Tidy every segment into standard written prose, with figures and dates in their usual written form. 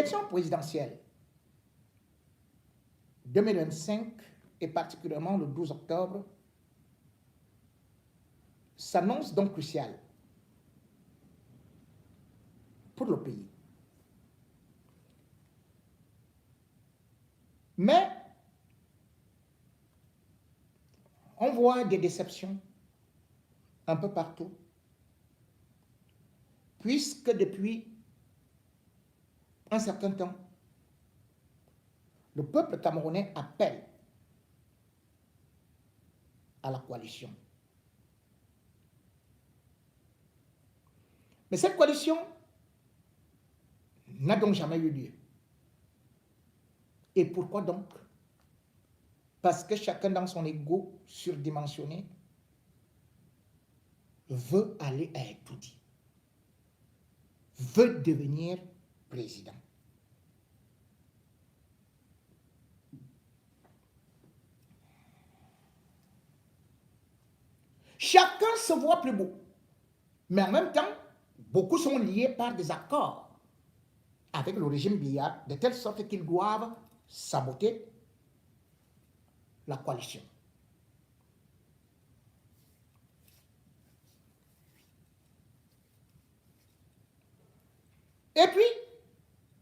L'élection présidentielle 2025 et particulièrement le 12 octobre s'annonce donc cruciale pour le pays. Mais on voit des déceptions un peu partout, puisque depuis un certain temps, le peuple camerounais appelle à la coalition. Mais cette coalition n'a donc jamais eu lieu. Et pourquoi donc? Parce que chacun dans son ego surdimensionné veut aller à Etoudi, veut devenir président. Chacun se voit plus beau. Mais en même temps, beaucoup sont liés par des accords avec le régime Biya, de telle sorte qu'ils doivent saboter la coalition. Et puis,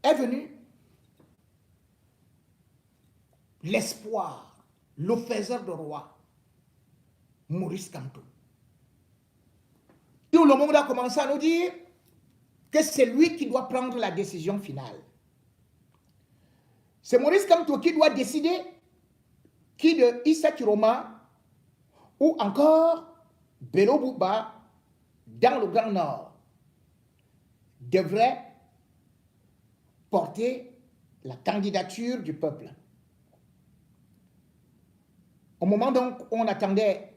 est venu l'espoir, le faiseur de roi, Maurice Kamto. Tout le monde a commencé à nous dire que c'est lui qui doit prendre la décision finale. C'est Maurice Kamto qui doit décider qui de Issa Chiroma ou encore Bello Bouba dans le Grand Nord devrait porter la candidature du peuple. Au moment donc où on attendait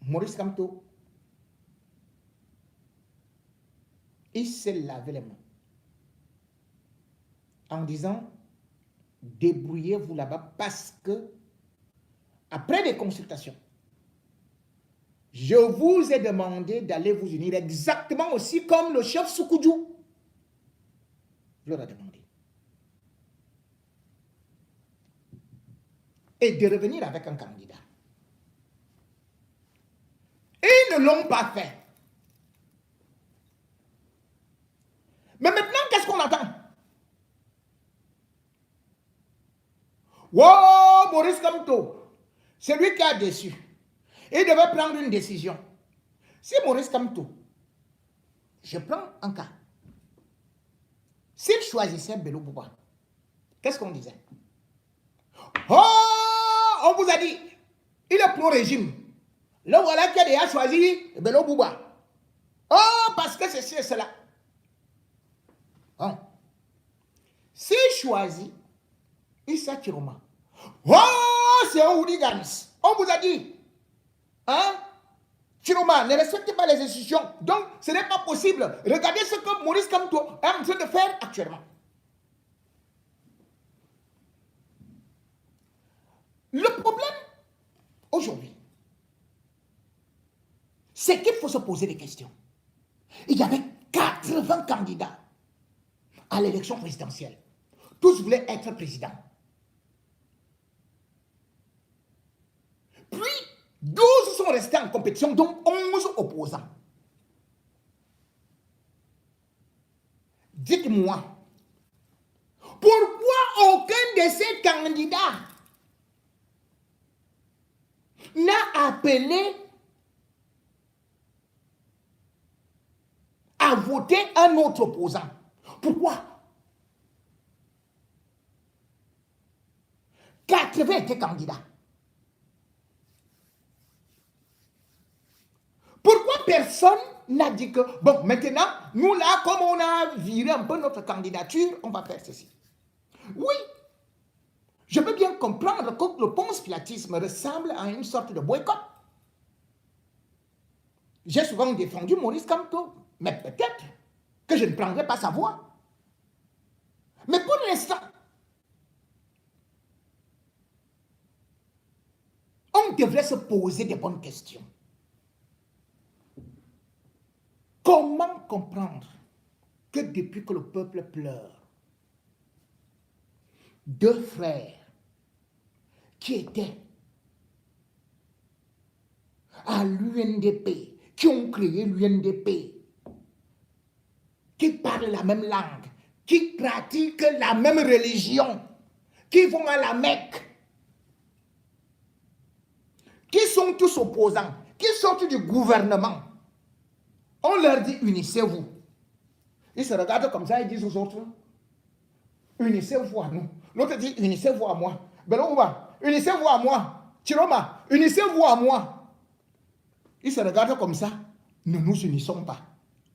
Maurice Kamto, il s'est lavé les mains en disant débrouillez-vous là-bas parce que après des consultations, je vous ai demandé d'aller vous unir exactement aussi comme le chef Soukoudjou leur a demandé. Et de revenir avec un candidat. Ils ne l'ont pas fait. Mais maintenant, qu'est-ce qu'on attend? Wow, Maurice Kamto, c'est lui qui a déçu. Il devait prendre une décision. Si Maurice Kamto, je prends un cas. S'il choisissait Bello Bouba, qu'est-ce qu'on disait? Oh, on vous a dit, il est pro-régime. Là, voilà qui a déjà choisi Bello Bouba. Oh, parce que c'est cela. Hein? S'il choisit Issa Chiroma, oh, c'est un hooligan. On vous a dit, hein? Chiroma, ne respectez pas les institutions. Donc, ce n'est pas possible. Regardez ce que Maurice Kamto est en train de faire actuellement. Le problème, aujourd'hui, c'est qu'il faut se poser des questions. Il y avait 80 candidats à l'élection présidentielle. Tous voulaient être présidents. Puis, 12 sont restés en compétition, dont 11 opposants. Dites-moi, pourquoi aucun de ces candidats n'a appelé à voter un autre opposant? Pourquoi? 80 étaient candidats. Pourquoi personne n'a dit que, bon, maintenant, nous là, comme on a viré un peu notre candidature, on va faire ceci? Oui, je peux bien comprendre que le ponce-pilatisme ressemble à une sorte de boycott. J'ai souvent défendu Maurice Kamto, mais peut-être que je ne prendrai pas sa voix. Mais pour l'instant, on devrait se poser des bonnes questions. Comment comprendre que depuis que le peuple pleure, deux frères qui étaient à l'UNDP, qui ont créé l'UNDP, qui parlent la même langue, qui pratiquent la même religion, qui vont à la Mecque, qui sont tous opposants, qui sortent du gouvernement. On leur dit unissez-vous. Ils se regardent comme ça et disent aux autres unissez-vous à nous. L'autre dit unissez-vous à moi. Belouba, unissez-vous à moi. Chiroma, unissez-vous à moi. Ils se regardent comme ça. Nous nous unissons pas.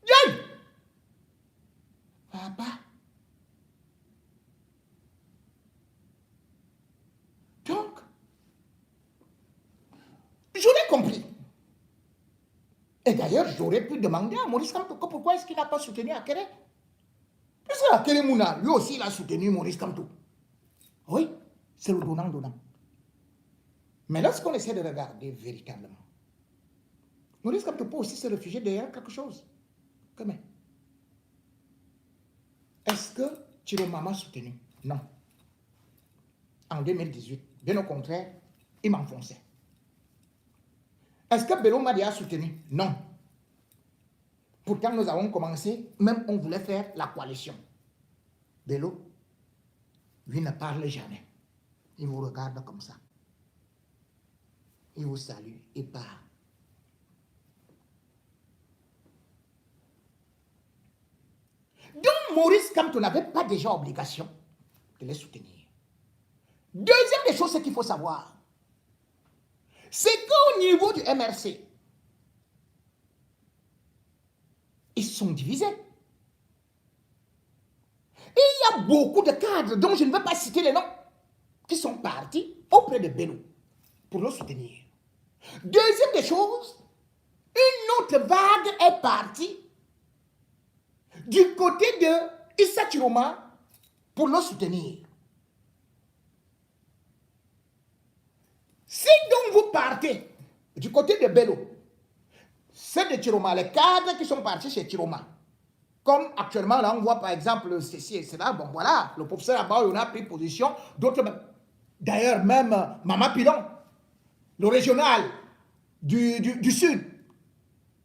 Yann! Papa. Donc, j'aurais compris. Et d'ailleurs, j'aurais pu demander à Maurice Kamto pourquoi est-ce qu'il n'a pas soutenu Akere. Puisque Akere Mouna, lui aussi, il a soutenu Maurice Kamto. Oui, c'est le donnant-donnant. Mais lorsqu'on essaie de regarder véritablement, Maurice Kamto peut aussi se réfugier derrière quelque chose. Comment? Est-ce que Chiroma m'a soutenu? Non. En 2018, bien au contraire, il m'enfonçait. Est-ce que Bello Madi a soutenu? Non. Pourtant, nous avons commencé, même on voulait faire la coalition. Bello, lui ne parle jamais. Il vous regarde comme ça. Il vous salue, il part. Donc, Maurice Kamto n'avait pas déjà obligation de les soutenir. Deuxième des choses qu'il faut savoir, c'est qu'au niveau du MRC, ils sont divisés. Et il y a beaucoup de cadres dont je ne vais pas citer les noms, qui sont partis auprès de Bello pour le soutenir. Deuxième des choses, une autre vague est partie du côté de Issa Chiroma pour le soutenir. Si donc vous partez du côté de Bello, c'est de Chiroma, les cadres qui sont partis chez Chiroma, comme actuellement, là, on voit par exemple ceci et cela, bon voilà, le professeur Abba, on a pris position, d'autres, d'ailleurs même Mama Pilon, le régional du Sud,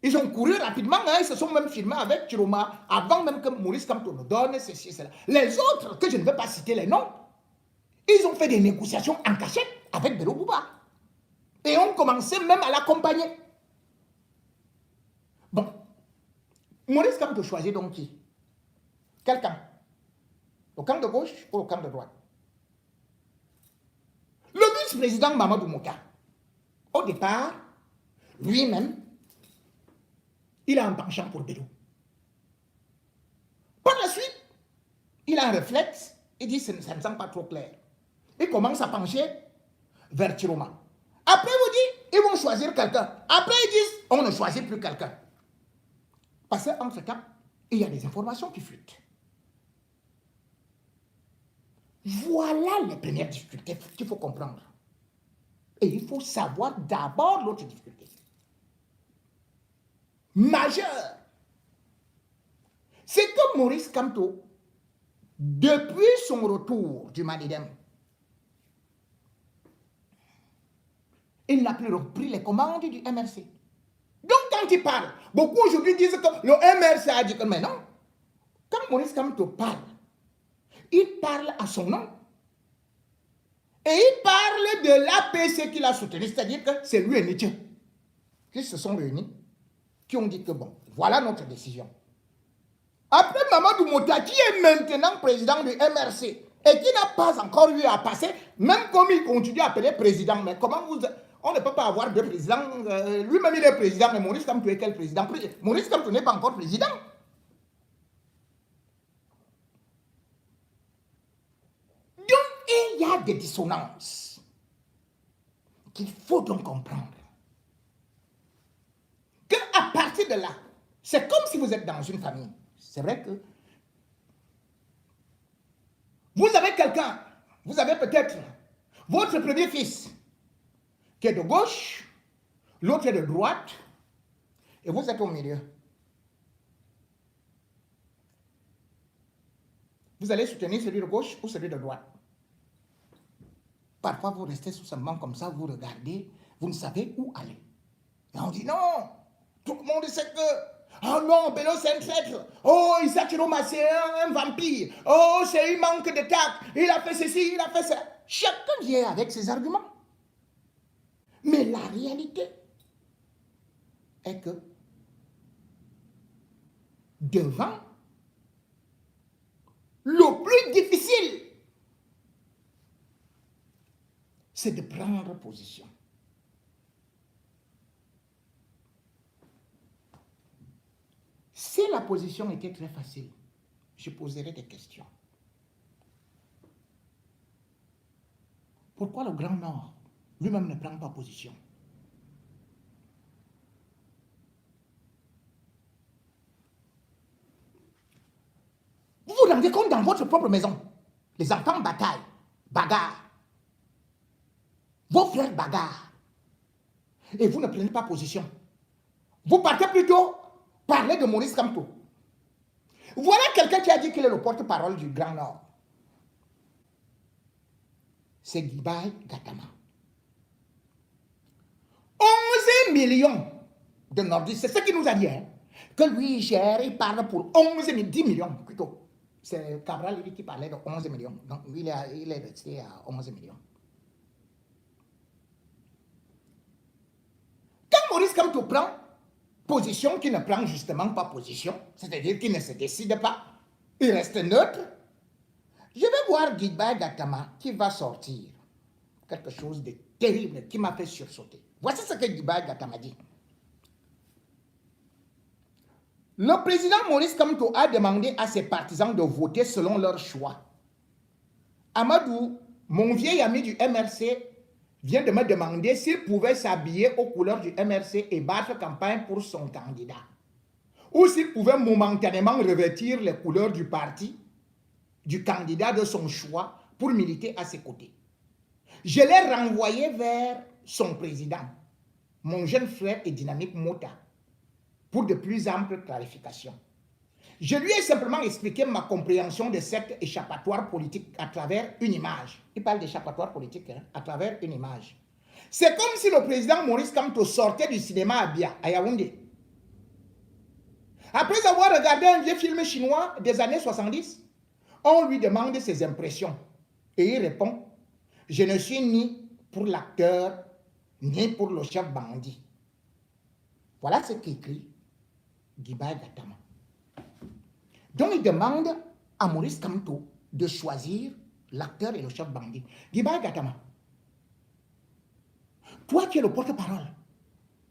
ils ont couru rapidement, hein, ils se sont même filmés avec Chiroma, avant même que Maurice Kamto nous donne ceci et cela. Les autres, que je ne vais pas citer les noms, ils ont fait des négociations en cachette avec Bello Bouba. Et ont commencé même à l'accompagner. Bon. Maurice Kamto choisit donc qui? Quel camp? Le camp de gauche ou le camp de droite? Le vice-président Mamadou Mouta, au départ, lui-même, il a un penchant pour Bello. Par la suite, il a un réflexe, il dit ça ne semble pas trop clair. Il commence à pencher vers Chiroma. Après, vous dites, ils vont choisir quelqu'un. Après, ils disent, on ne choisit plus quelqu'un. Parce qu'entre-temps, il y a des informations qui fuitent. Voilà les premières difficultés qu'il faut comprendre. Et il faut savoir d'abord l'autre difficulté. Majeure. C'est que Maurice Kamto, depuis son retour du Manidem, il n'a plus repris les commandes du MRC. Donc quand il parle, beaucoup aujourd'hui disent que le MRC a dit que, mais non. Quand Maurice Kamto parle, il parle à son nom. Et il parle de l'APC qu'il a soutenu, c'est-à-dire que c'est lui et Nietzsche qui se sont réunis, qui ont dit que bon, voilà notre décision. Après Mamadou Mouta, qui est maintenant président du MRC et qui n'a pas encore eu à passer, même comme il continue à appeler président, mais comment vous... On ne peut pas avoir deux présidents. Lui-même, il est président, mais Maurice Kamto est quel président? Maurice Kamto n'est pas encore président. Donc, il y a des dissonances qu'il faut donc comprendre. Qu'à partir de là, c'est comme si vous êtes dans une famille. C'est vrai que vous avez quelqu'un, vous avez peut-être votre premier fils qui est de gauche, l'autre est de droite, et vous êtes au milieu. Vous allez soutenir celui de gauche ou celui de droite. Parfois, vous restez sous ce banc comme ça, vous regardez, vous ne savez où aller. Et on dit non, tout le monde sait que, oh non, Bello c'est un traître, oh Issa Chiroma c'est un vampire, oh c'est un manque de tact, il a fait ceci, il a fait ça. Chacun vient avec ses arguments. Mais la réalité est que devant le plus difficile, c'est de prendre position. Si la position était très facile, je poserais des questions. Pourquoi le Grand Nord lui-même ne prend pas position? Vous vous rendez compte dans votre propre maison, les enfants bataillent, bagarrent, vos frères bagarrent, et vous ne prenez pas position. Vous partez plutôt parler de Maurice Kamto. Voilà quelqu'un qui a dit qu'il est le porte-parole du Grand Nord. C'est Guibaï Gatama. 11 millions de nordistes, c'est ce qu'il nous a dit, hein, que lui il gère, il parle pour 10 millions plutôt. C'est Cabral qui parlait de 11 millions. Donc il est resté à 11 millions. Quand Maurice Kamto prend position, qui ne prend justement pas position, c'est-à-dire qu'il ne se décide pas, il reste neutre, je vais voir Guibaï Gatama qui va sortir quelque chose de terrible qui m'a fait sursauter. Voici ce que Guibaï Gatama dit. Le président Maurice Kamto a demandé à ses partisans de voter selon leur choix. Amadou, mon vieil ami du MRC, vient de me demander s'il pouvait s'habiller aux couleurs du MRC et battre campagne pour son candidat. Ou s'il pouvait momentanément revêtir les couleurs du parti, du candidat de son choix, pour militer à ses côtés. Je l'ai renvoyé vers son président, mon jeune frère et dynamique Mota, pour de plus amples clarifications. Je lui ai simplement expliqué ma compréhension de cet échappatoire politique à travers une image. Il parle d'échappatoire politique, hein, à travers une image. C'est comme si le président Maurice Kamto sortait du cinéma à Bia, à Yaoundé. Après avoir regardé un vieux film chinois des années 70, on lui demande ses impressions. Et il répond, je ne suis ni pour l'acteur, ni pour le chef bandit. Voilà ce qu'écrit Guibaï Gatama. Donc il demande à Maurice Kamto de choisir l'acteur et le chef bandit. Guibaï Gatama, toi qui es le porte-parole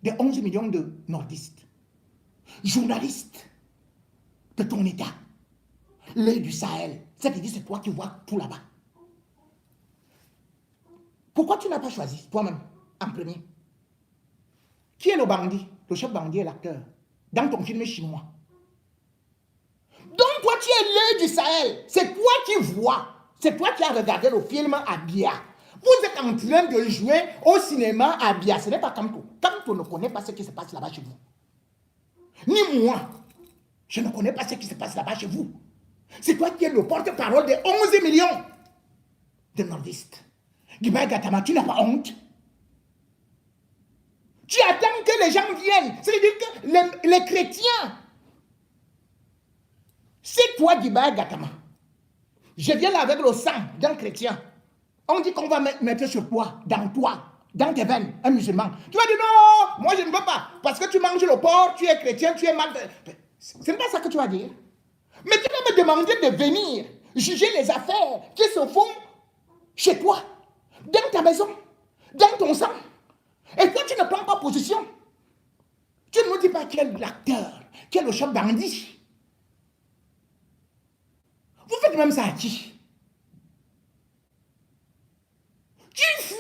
de 11 millions de nordistes, journaliste de ton état, l'œil du Sahel, c'est-à-dire c'est toi qui vois tout là-bas. Pourquoi tu n'as pas choisi toi-même en premier? Qui est le bandit? Le chef bandit et l'acteur dans ton film chinois. Donc toi tu es l'œil du Sahel, c'est toi qui vois, c'est toi qui as regardé le film à Bia. Vous êtes en train de jouer au cinéma à Bia, ce n'est pas Kamto. Kamto ne connaît pas ce qui se passe là-bas chez vous. Ni moi, je ne connais pas ce qui se passe là-bas chez vous. C'est toi qui es le porte-parole des 11 millions de nordistes. Guibaï Gatama, tu n'as pas honte? Tu attends que les gens viennent. C'est-à-dire que les chrétiens, c'est toi Guibaï Gatama. Je viens là avec le sang d'un chrétien. On dit qu'on va mettre sur toi, dans tes veines, un musulman. Tu vas dire non, moi je ne veux pas. Parce que tu manges le porc, tu es chrétien, tu es mal. Ce n'est pas ça que tu vas dire. Mais tu vas me demander de venir juger les affaires qui se font chez toi, dans ta maison, dans ton sang. Et toi, tu ne prends pas position. Tu ne me dis pas qui est l'acteur, qui est le chef bandit. Vous faites même ça à qui? Tu fuis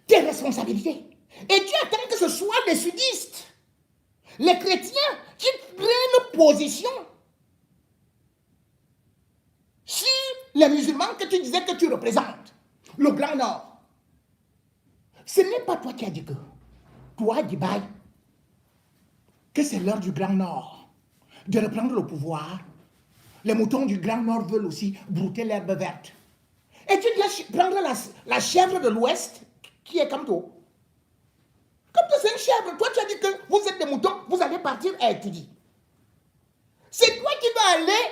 tes responsabilités. Et tu attends que ce soit les sudistes, les chrétiens, qui prennent position sur les musulmans que tu disais que tu représentes, le Grand Nord. Ce n'est pas toi qui as dit que, toi, Guibaï, que c'est l'heure du Grand Nord de reprendre le pouvoir. Les moutons du Grand Nord veulent aussi brouter l'herbe verte. Et tu dois prendre la chèvre de l'Ouest, qui est comme toi. Comme toi, c'est une chèvre. Toi, tu as dit que vous êtes des moutons, vous allez partir à étudier. C'est toi qui vas aller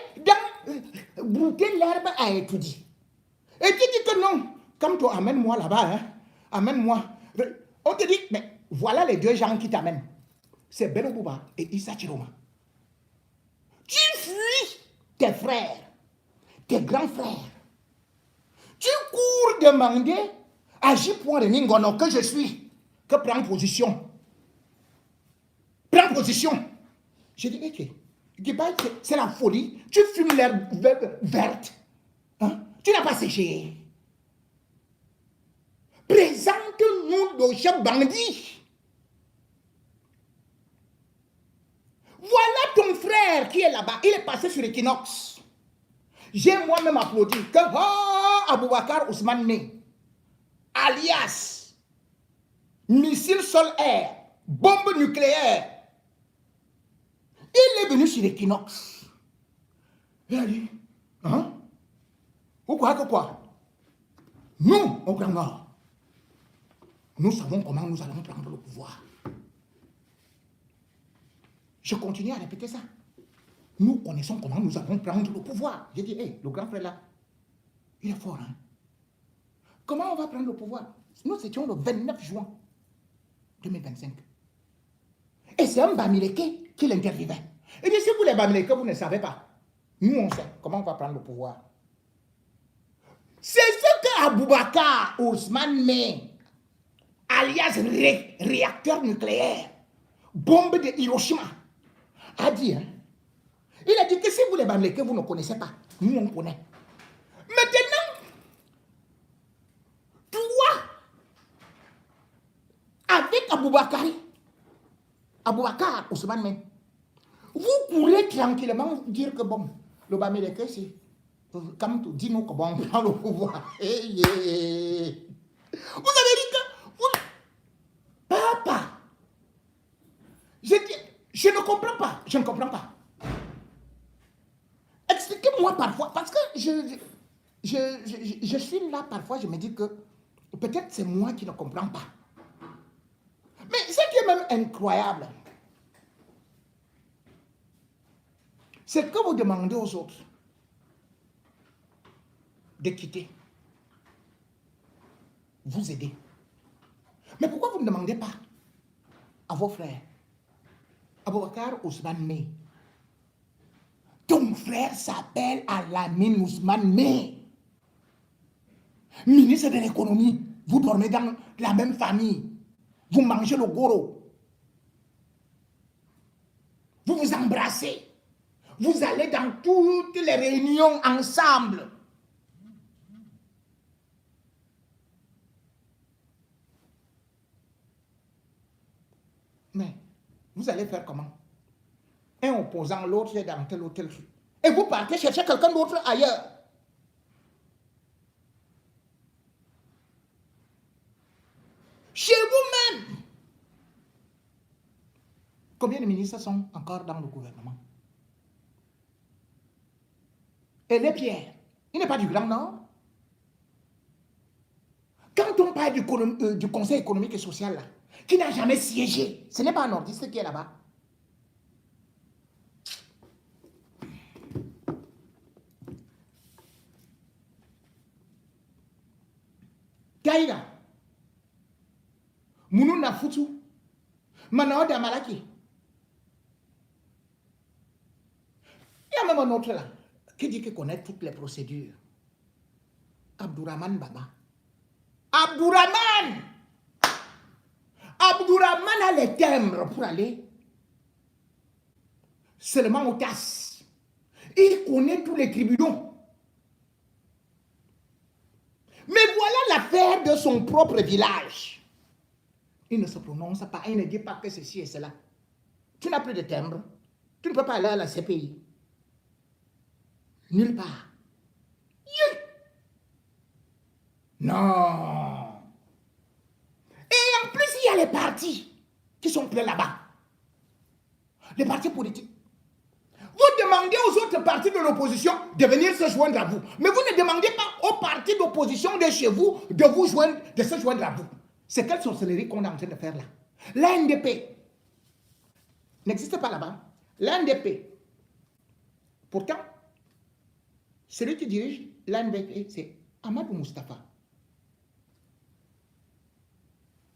brouter l'herbe à étudier. Et tu dis que non, comme toi, amène-moi là-bas, hein. Amène-moi. On te dit, mais voilà les deux gens qui t'amènent. C'est Bello Bouba et Issa Chiroma. Tu fuis tes frères, tes grands frères. Tu cours demander à J.de Ningono que je suis, que prends position. Prends position. Je dis, ok, c'est la folie. Tu fumes l'herbe verte. Hein? Tu n'as pas séché. Présente-nous le chef bandit. Voilà ton frère qui est là-bas. Il est passé sur Equinox. J'ai moi-même applaudi que Aboubakar Ousmane Né, alias missile sol-air, bombe nucléaire, il est venu sur Equinox. Il a dit, hein? Quoi? Nous, au Grand Nord, nous savons comment nous allons prendre le pouvoir. Je continue à répéter ça. Nous connaissons comment nous allons prendre le pouvoir. J'ai dit, le grand frère là, il est fort, hein? Comment on va prendre le pouvoir? Nous étions le 29 juin 2025. Et c'est un Bamileke qui l'interviewait. Il dit, si vous les Bamileke, vous ne savez pas. Nous, on sait comment on va prendre le pouvoir. C'est ce que Aboubakar Ousmane Né, alias réacteur nucléaire, bombe de Hiroshima, a dit, hein? Il a dit que si vous les Bamileke, vous ne connaissez pas. Nous, on connaît. Maintenant, toi, avec Aboubakar Ousmane Né, vous pourrez tranquillement dire que bon, le Bamileke, c'est comme tu dis, nous, comment on prend le pouvoir. Vous avez dit que papa, je ne comprends pas. Je ne comprends pas. Expliquez-moi parfois, parce que je suis là parfois, je me dis que peut-être c'est moi qui ne comprends pas. Mais ce qui est même incroyable, c'est que vous demandez aux autres de quitter, vous aider. Mais pourquoi vous ne demandez pas à vos frères, Aboubakar Ousmane Né? Ton frère s'appelle Alamine Ousmane Né, ministre de l'économie. Vous dormez dans la même famille. Vous mangez le goro. Vous vous embrassez. Vous allez dans toutes les réunions ensemble. Mais vous allez faire comment? Un opposant, l'autre est dans tel ou tel truc. Et vous partez chercher quelqu'un d'autre ailleurs. Chez vous-même. Combien de ministres sont encore dans le gouvernement? Et les Pierre, il n'est pas du Grand Nord. Quand on parle du Conseil économique et social, là, qui n'a jamais siégé, ce n'est pas un nordiste qui est là-bas. Kaïga, Mounou Nafoutou, Manao Damalaki. Il y a même un autre là, qui dit qu'il connaît toutes les procédures. Abdourahmane Baba. Abdourahmane a les timbres pour aller seulement au TAS. Il connaît tous les tribunaux. Mais voilà l'affaire de son propre village. Il ne se prononce pas, il ne dit pas que ceci et cela. Tu n'as plus de timbre. Tu ne peux pas aller à la CPI. Nulle part. Non. Et en plus, il y a les partis qui sont pleins là-bas. Les partis politiques. Vous demandez aux autres parti de l'opposition de venir se joindre à vous. Mais vous ne demandez pas aux partis d'opposition de chez vous de se joindre à vous. C'est quelle sorcellerie qu'on est en train de faire là? L'ANDP n'existe pas là-bas. L'ANDP, pourtant, celui qui dirige l'ANDP, c'est Amadou Moustapha.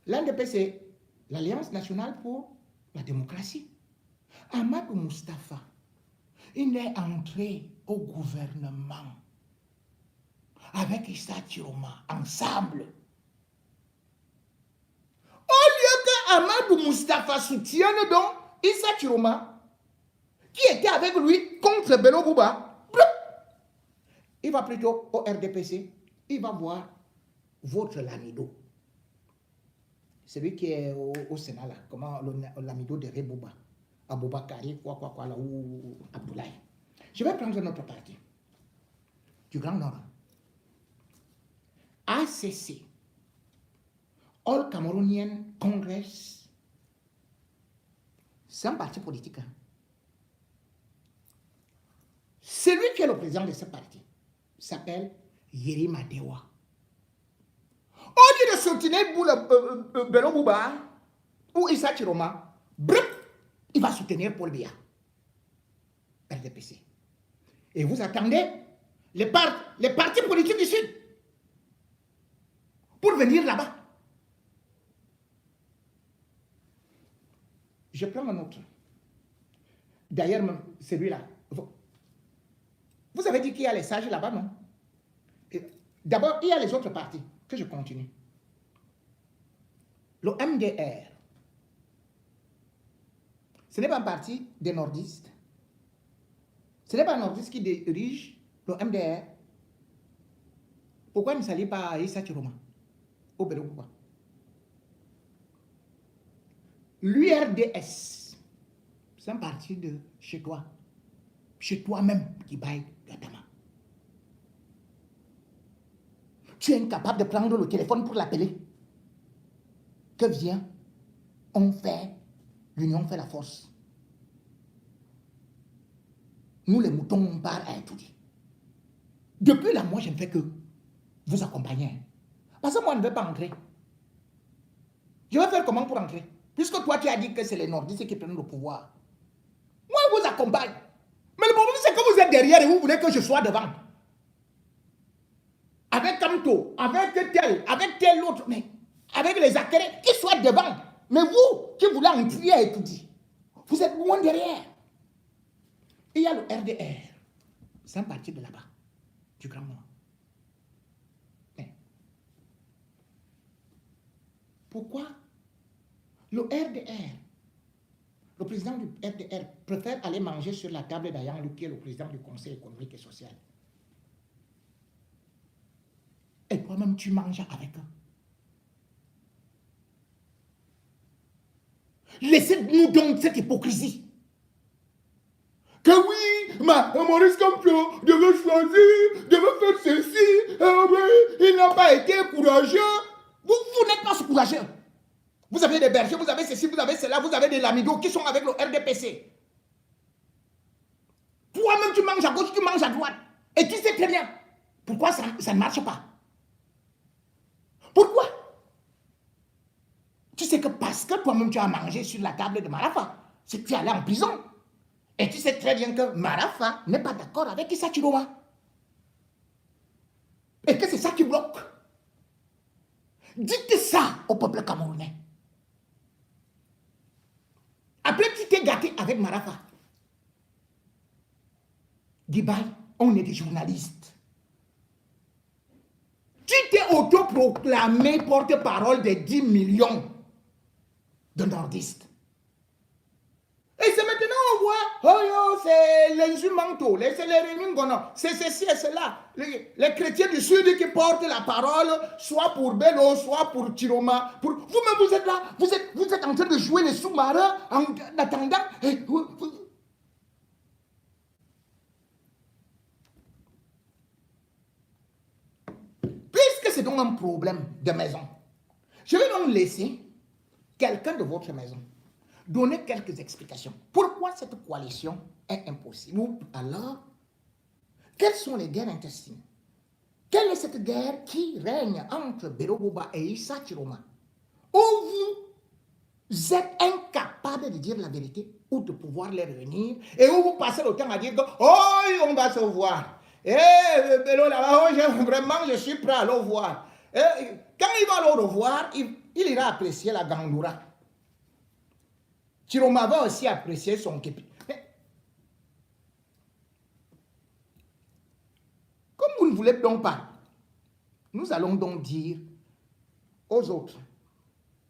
L'ANDP, c'est l'Alliance nationale pour la démocratie. Amadou Moustapha, il est entré au gouvernement avec Issa Chiroma, ensemble. Au lieu que Amadou Moustapha soutienne donc Issa Chiroma, qui était avec lui contre Bello Bouba, il va plutôt au RDPC, il va voir votre Lamido. Celui qui est au Sénat là, comment Lamido de Rebouba. Aboubakari, quoi, là, ou Abdoulaye. Je vais prendre notre parti du Grand Nord. ACC, All Cameroonian Congress, c'est un parti politique. Hein. Celui qui est le président de ce parti s'appelle Yerima Dewa. Au lieu de soutenir Bello Bouba ou Issa Chiroma, il va soutenir Paul Biya, RDPC. Et vous attendez les partis politiques du Sud pour venir là-bas. Je prends un autre. D'ailleurs, celui-là. Vous avez dit qu'il y a les sages là-bas, non? D'abord, il y a les autres partis. Que je continue. Le MDR. Ce n'est pas un parti des nordistes. Ce n'est pas un nordiste qui dirige le MDR. Pourquoi ne s'allie pas à Issa Chiroma au Bello Bouba? L'URDS, c'est un parti de chez toi. Chez toi-même qui baille Gatama. Tu es incapable de prendre le téléphone pour l'appeler. Que vient? On fait, l'union fait la force. Nous les moutons, on part à étudier. Depuis là, moi, je ne fais que vous accompagner. Parce que moi, je ne veux pas entrer. Je vais faire comment pour entrer? Puisque toi, tu as dit que c'est les nordistes qui prennent le pouvoir. Moi, je vous accompagne. Mais le problème, c'est que vous êtes derrière et vous voulez que je sois devant. Avec Kamto, avec tel autre, mais avec les acquérés, qui soient devant. Mais vous, qui voulez entrer à étudier, vous êtes loin derrière. Et il y a le RDR. C'est un parti de là-bas, du Grand Nord. Mais pourquoi le RDR, le président du RDR, préfère aller manger sur la table d'Ayan, lui qui est le président du Conseil économique et social? Et toi-même, tu manges avec eux. Laissez-nous donc cette hypocrisie. Que oui, Maurice Kamto devait choisir, devait faire ceci, oui, il n'a pas été courageux. Vous n'êtes pas courageux. Vous avez des bergers, vous avez ceci, vous avez cela, vous avez des lamidos qui sont avec le RDPC. Toi-même, tu manges à gauche, tu manges à droite. Et tu sais très bien pourquoi ça ne marche pas. Pourquoi? Tu sais que parce que toi-même, tu as mangé sur la table de Marafa, c'est que tu es allé en prison. Et tu sais très bien que Marafa n'est pas d'accord avec Issa Chiroma. Et que c'est ça qui bloque. Dites ça au peuple camerounais. Après, tu t'es gâté avec Marafa. Dibaï, on est des journalistes. Tu t'es autoproclamé porte-parole des 10 millions de nordistes. Et c'est maintenant on voit, oh c'est les Jumanto, c'est les Rémingono, c'est ceci et cela. Les chrétiens du Sud qui portent la parole, soit pour Bello, soit pour Chiroma. Vous-même, vous êtes là, vous êtes en train de jouer les sous-marins en attendant. Puisque c'est donc un problème de maison, je vais donc laisser quelqu'un de votre maison donner quelques explications. Pourquoi cette coalition est impossible? Ou alors, Quelles sont les guerres intestines? Quelle est cette guerre qui règne entre Beroboba et Issa Chiroma? Où vous êtes incapable de dire la vérité ou de pouvoir les réunir et où vous passez le temps à dire que oh, on va se voir. Eh, vraiment, je suis prêt à le voir. Et quand il va le revoir, il ira apprécier la gandoura. Chiroma va aussi apprécier son képi. Comme vous ne voulez donc pas, nous allons donc dire aux autres,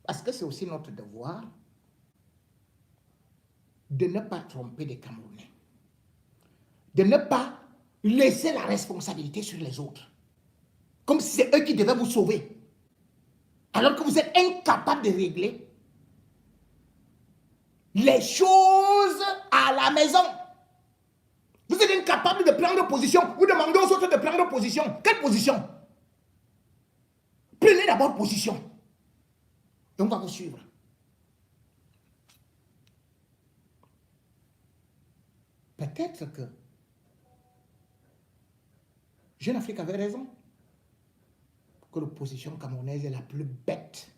parce que c'est aussi notre devoir, de ne pas tromper les Camerounais, de ne pas laisser la responsabilité sur les autres, comme si c'est eux qui devaient vous sauver, alors que vous êtes incapable de régler les choses à la maison. Vous êtes incapable de prendre position. Vous demandez aux autres de prendre position. Quelle position? Prenez d'abord position. Et on va vous suivre. Peut-être que Jeune Afrique avait raison. Que l'opposition camerounaise est la plus bête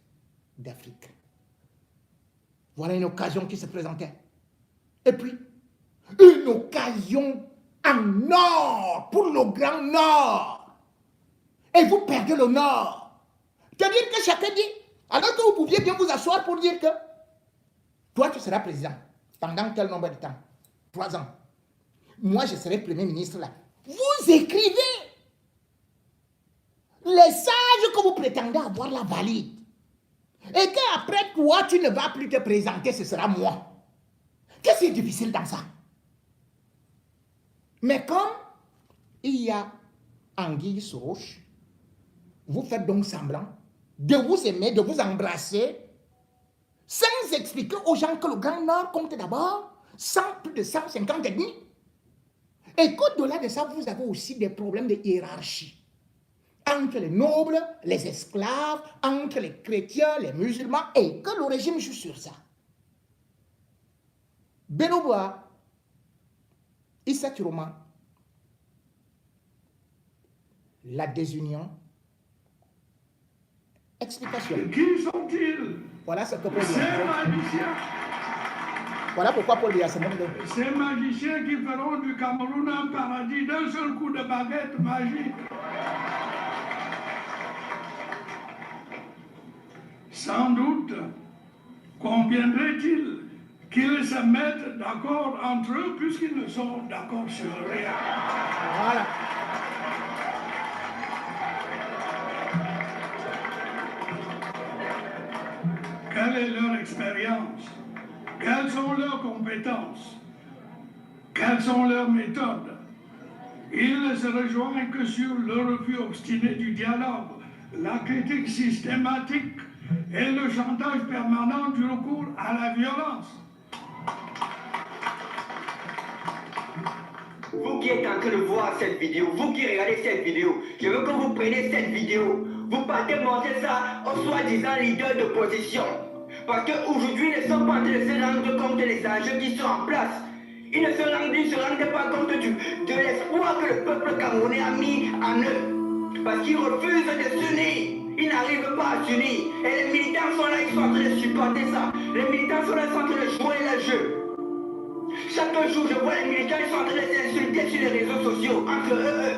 d'Afrique. Voilà une occasion qui se présentait. Et puis, une occasion en or, pour le grand nord. Et vous perdez le nord. C'est-à-dire que chacun dit, alors que vous pouviez bien vous asseoir pour dire que toi tu seras président pendant quel nombre de temps? 3 ans. Moi je serai premier ministre là. Vous écrivez. Les sages que vous prétendez avoir la valide. Et qu'après toi tu ne vas plus te présenter, ce sera moi. Qu'est-ce qui est difficile dans ça? Mais comme il y a anguille sous roche, vous faites donc semblant de vous aimer, de vous embrasser, sans expliquer aux gens que le Grand Nord compte d'abord plus de 150 ethnies. Et qu'au-delà de ça, vous avez aussi des problèmes de hiérarchie. Entre les nobles, les esclaves, entre les chrétiens, les musulmans, et que le régime joue sur ça. Beroboa, Issa Chiroma, la désunion. Explication. Qui sont-ils? Voilà ce que Paul dit. Ces magiciens. Voilà pourquoi Paul dit à ce moment. Ces magiciens qui feront du Cameroun un paradis d'un seul coup de baguette magique. Sans doute conviendrait-il qu'ils se mettent d'accord entre eux puisqu'ils ne sont d'accord sur rien. Voilà. Quelle est leur expérience? Quelles sont leurs compétences? Quelles sont leurs méthodes? Ils ne se rejoignent que sur le refus obstiné du dialogue, la critique systématique et le chantage permanent du recours à la violence. Vous qui êtes en train de voir cette vidéo, vous qui regardez cette vidéo, je veux que vous preniez cette vidéo, vous partez montrer ça aux soi-disant leaders d'opposition. Parce qu'aujourd'hui, ils ne sont pas en train de se rendre compte des enjeux qui sont en place. Ils ne se rendent pas compte de l'espoir que le peuple camerounais a mis en eux. Parce qu'ils refusent de s'unir. Ils n'arrivent pas à s'unir. Et les militants sont là, ils sont en train de supporter ça. Les militants sont là, ils sont en train de jouer le jeu. Chaque jour, je vois les militants, ils sont en train de s'insulter sur les réseaux sociaux, entre eux.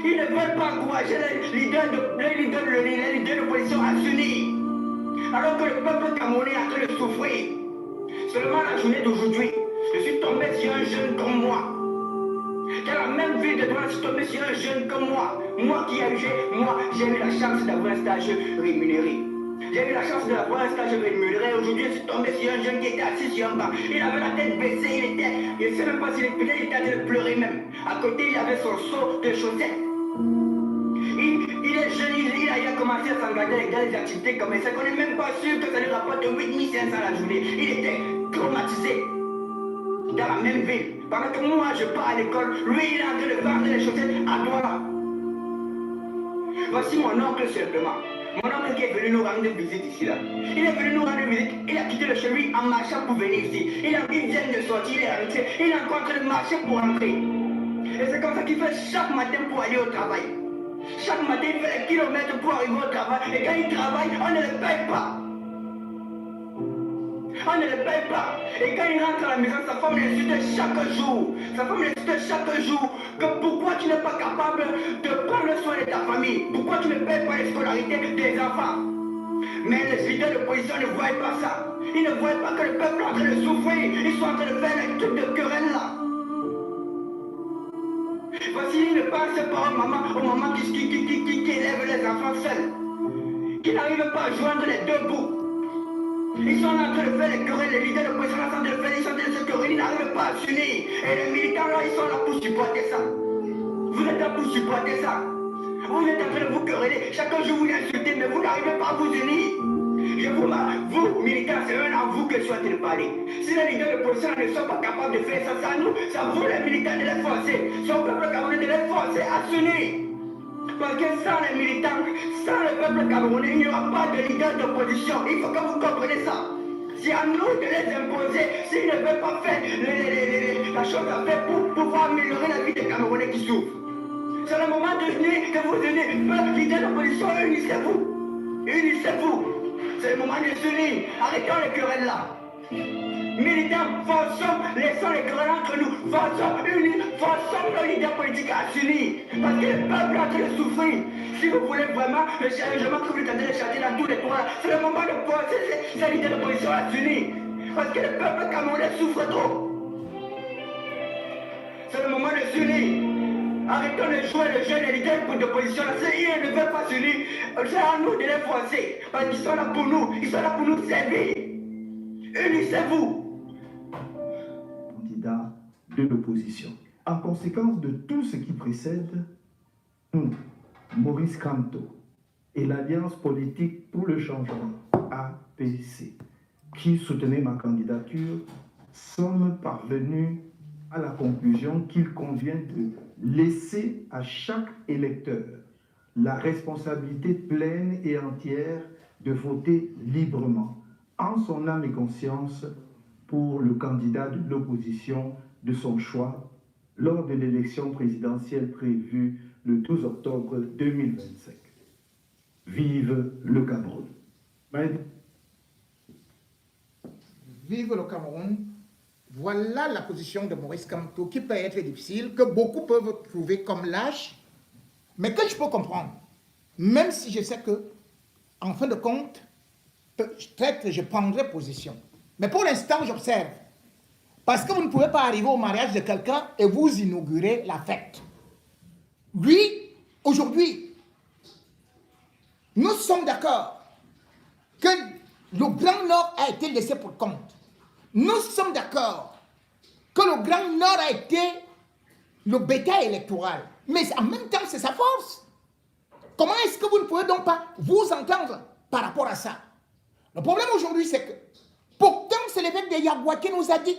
Ils ne veulent pas encourager les leaders de l'opposition à s'unir. Alors que le peuple camerounais est en train de souffrir. Seulement la journée d'aujourd'hui, je suis tombé sur un jeune comme moi. Dans la même ville de toi, je suis tombé sur un jeune comme moi. Moi, j'ai eu la chance d'avoir un stage rémunéré. J'ai eu la chance d'avoir un stage rémunéré. Aujourd'hui, je suis tombé sur un jeune qui était assis sur un banc. Il avait la tête baissée, je ne sais même pas s'il était en train de pleurer même. À côté, il avait son seau de chaussettes. Il est jeune, il a commencé à s'engager dans les activités commerciales. On n'est même pas sûr que ça lui rapporte 8500 la journée. Il était traumatisé. Dans la même ville. Pendant que moi, je pars à l'école, lui, il est en train de vendre les chaussettes à Douala. Voici mon oncle simplement. Mon oncle qui est venu nous rendre visite ici là. Il est venu nous rendre visite, il a quitté le chez lui en marchant pour venir ici. Il vient de sortir, il est rentré, il est encore en train de marcher pour rentrer. Et c'est comme ça qu'il fait chaque matin pour aller au travail. Chaque matin, il fait des kilomètres pour arriver au travail. Et quand il travaille, on ne le paye pas. On ne le paye pas. Et quand il rentre à la maison, sa femme l'insulte chaque jour. Sa femme l'insulte chaque jour. Que pourquoi tu n'es pas capable de prendre soin de ta famille? Pourquoi tu ne payes pas les scolarités des enfants? Mais les leaders de l'opposition ne voient pas ça. Ils ne voient pas que le peuple est en train de souffrir. Ils sont en train de faire les trucs de querelle là. Voici, ils ne pensent pas aux mamans qui élèvent les enfants seuls. Qui n'arrivent pas à joindre les deux bouts. Ils sont en train de faire les querelles, les leaders de l'opposition sont en train de faire, ils sont en train de se quereller, ils n'arrivent pas à s'unir. Et les militants là, ils sont là pour supporter ça. Vous êtes là pour supporter ça. Vous êtes en train de vous quereller, chaque jour vous insultez, mais vous n'arrivez pas à vous unir. Vous, militants, c'est un à vous que je suis en train de parler. Si les leaders de l'opposition ne sont pas capables de faire ça, c'est à nous, c'est à vous les militants de les forcer. C'est au peuple camerounais de les forcer à s'unir. Parce que sans les militants, sans le peuple camerounais, il n'y aura pas de leader d'opposition. Il faut que vous compreniez ça. C'est à nous de les imposer s'ils ne veulent pas faire la chose à faire pour pouvoir améliorer la vie des Camerounais qui souffrent. C'est le moment de venir, que vous venez, peuple leader d'opposition, unissez-vous. Unissez-vous. C'est le moment de s'unir. Arrêtons les querelles là. Militants, forçons, laissons les querelles entre nous, forçons nos leaders politiques à s'unir. Parce que le peuple est en train de souffrir. Si vous voulez vraiment le changement que vous êtes en train de chercher dans tous les coins, c'est le moment de forcer ces leaders de l'opposition à s'unir. Parce que le peuple camerounais souffre trop. C'est le moment de s'unir. Arrêtons de jouer le jeu des leaders d'opposition. Ils ne veulent pas s'unir. C'est à nous de les forcer. Parce qu'ils sont là pour nous. Ils sont là pour nous servir. Unissez-vous. Candidat de l'opposition. En conséquence de tout ce qui précède, nous, Maurice Kamto et l'Alliance politique pour le changement, APC, qui soutenait ma candidature, sommes parvenus à la conclusion qu'il convient de laisser à chaque électeur la responsabilité pleine et entière de voter librement, en son âme et conscience, pour le candidat de l'opposition de son choix lors de l'élection présidentielle prévue le 12 octobre 2025. Vive le Cameroun. Vive le Cameroun. Voilà la position de Maurice Kamto qui peut être difficile, que beaucoup peuvent trouver comme lâche, mais que je peux comprendre. Même si je sais que, en fin de compte, peut-être je prendrai position. Mais pour l'instant, j'observe. Parce que vous ne pouvez pas arriver au mariage de quelqu'un et vous inaugurer la fête. Lui, aujourd'hui, nous sommes d'accord que le Grand Nord a été laissé pour compte. Nous sommes d'accord que le Grand Nord a été le bétail électoral. Mais en même temps, c'est sa force. Comment est-ce que vous ne pouvez donc pas vous entendre par rapport à ça? Le problème aujourd'hui, c'est que pourtant, c'est l'évêque de Yagua qui nous a dit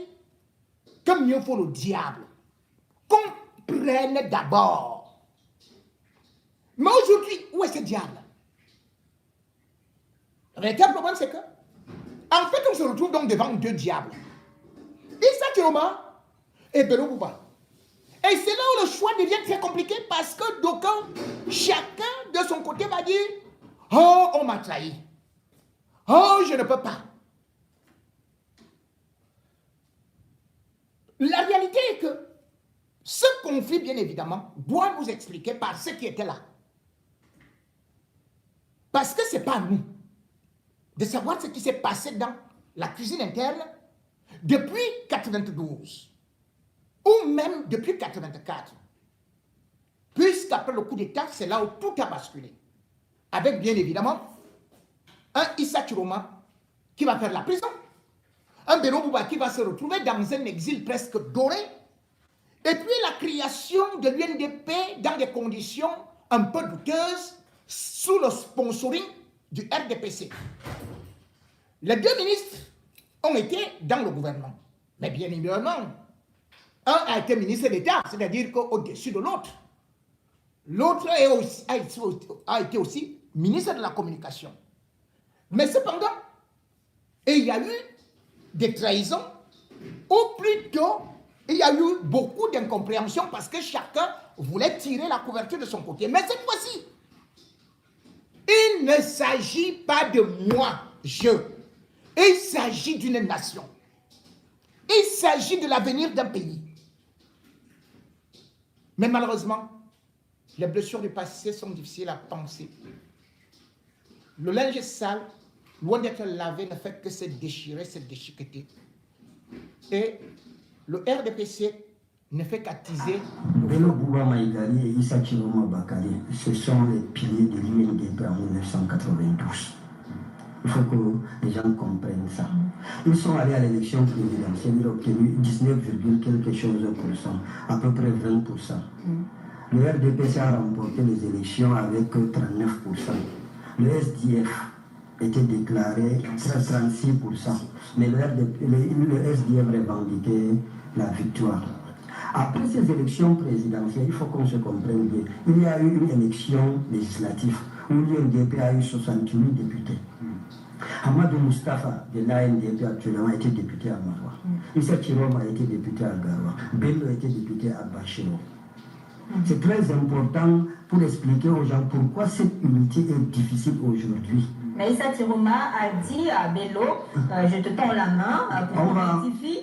que mieux vaut le diable qu'on prenne d'abord. Mais aujourd'hui, où est ce diable? Le véritable problème, c'est que, en fait, on se retrouve donc devant deux diables. Issa Kiroma et Bello Bouba. Et c'est là où le choix devient très compliqué parce que d'aucuns, chacun de son côté va dire « Oh, on m'a trahi. Oh, je ne peux pas. » La réalité est que ce conflit, bien évidemment, doit nous expliquer par ceux qui étaient là. Parce que ce n'est pas à nous de savoir ce qui s'est passé dans la cuisine interne depuis 1992 ou même depuis 1984. Puisqu'après le coup d'État, c'est là où tout a basculé. Avec bien évidemment un Issa Chiroma qui va faire la prison, un Bello Bouba qui va se retrouver dans un exil presque doré, et puis la création de l'UNDP dans des conditions un peu douteuses sous le sponsoring du RDPC. Les deux ministres ont été dans le gouvernement, mais bien évidemment, un a été ministre d'État, c'est-à-dire qu'au-dessus de l'autre. L'autre a été aussi ministre de la communication. Mais cependant, il y a eu des trahisons, ou plutôt il y a eu beaucoup d'incompréhension parce que chacun voulait tirer la couverture de son côté. Mais cette fois-ci, il ne s'agit pas de moi, il s'agit d'une nation. Il s'agit de l'avenir d'un pays. Mais malheureusement, les blessures du passé sont difficiles à penser. Le linge sale, loin d'être lavé, ne fait que se déchirer, se déchiqueter. Et le RDPC ne fait qu'attiser. Bello Bouba Maïgali et Issa Chiroma Bakari, ce sont les piliers de l'UNDP en 1992. Il faut que les gens comprennent ça. Ils sont allés à l'élection présidentielle, ils ont obtenu 19, quelque chose pour cent, à peu près 20%. Le RDPC a remporté les élections avec 39%. Le SDF était déclaré 36%. Mais le SDF revendiquait la victoire. Après ces élections présidentielles, il faut qu'on se comprenne bien. Il y a eu une élection législative où l'UNDP a eu 68 députés. Hamadou Mustafa de l'ANDP actuellement a été député à Maroua. Issa Chiroma a été député à Garoua. Bello a été député à Bachiro. C'est très important pour expliquer aux gens pourquoi cette unité est difficile aujourd'hui. Mais Issa Chiroma a dit à Bello, je te tends la main pour qu'on rectifie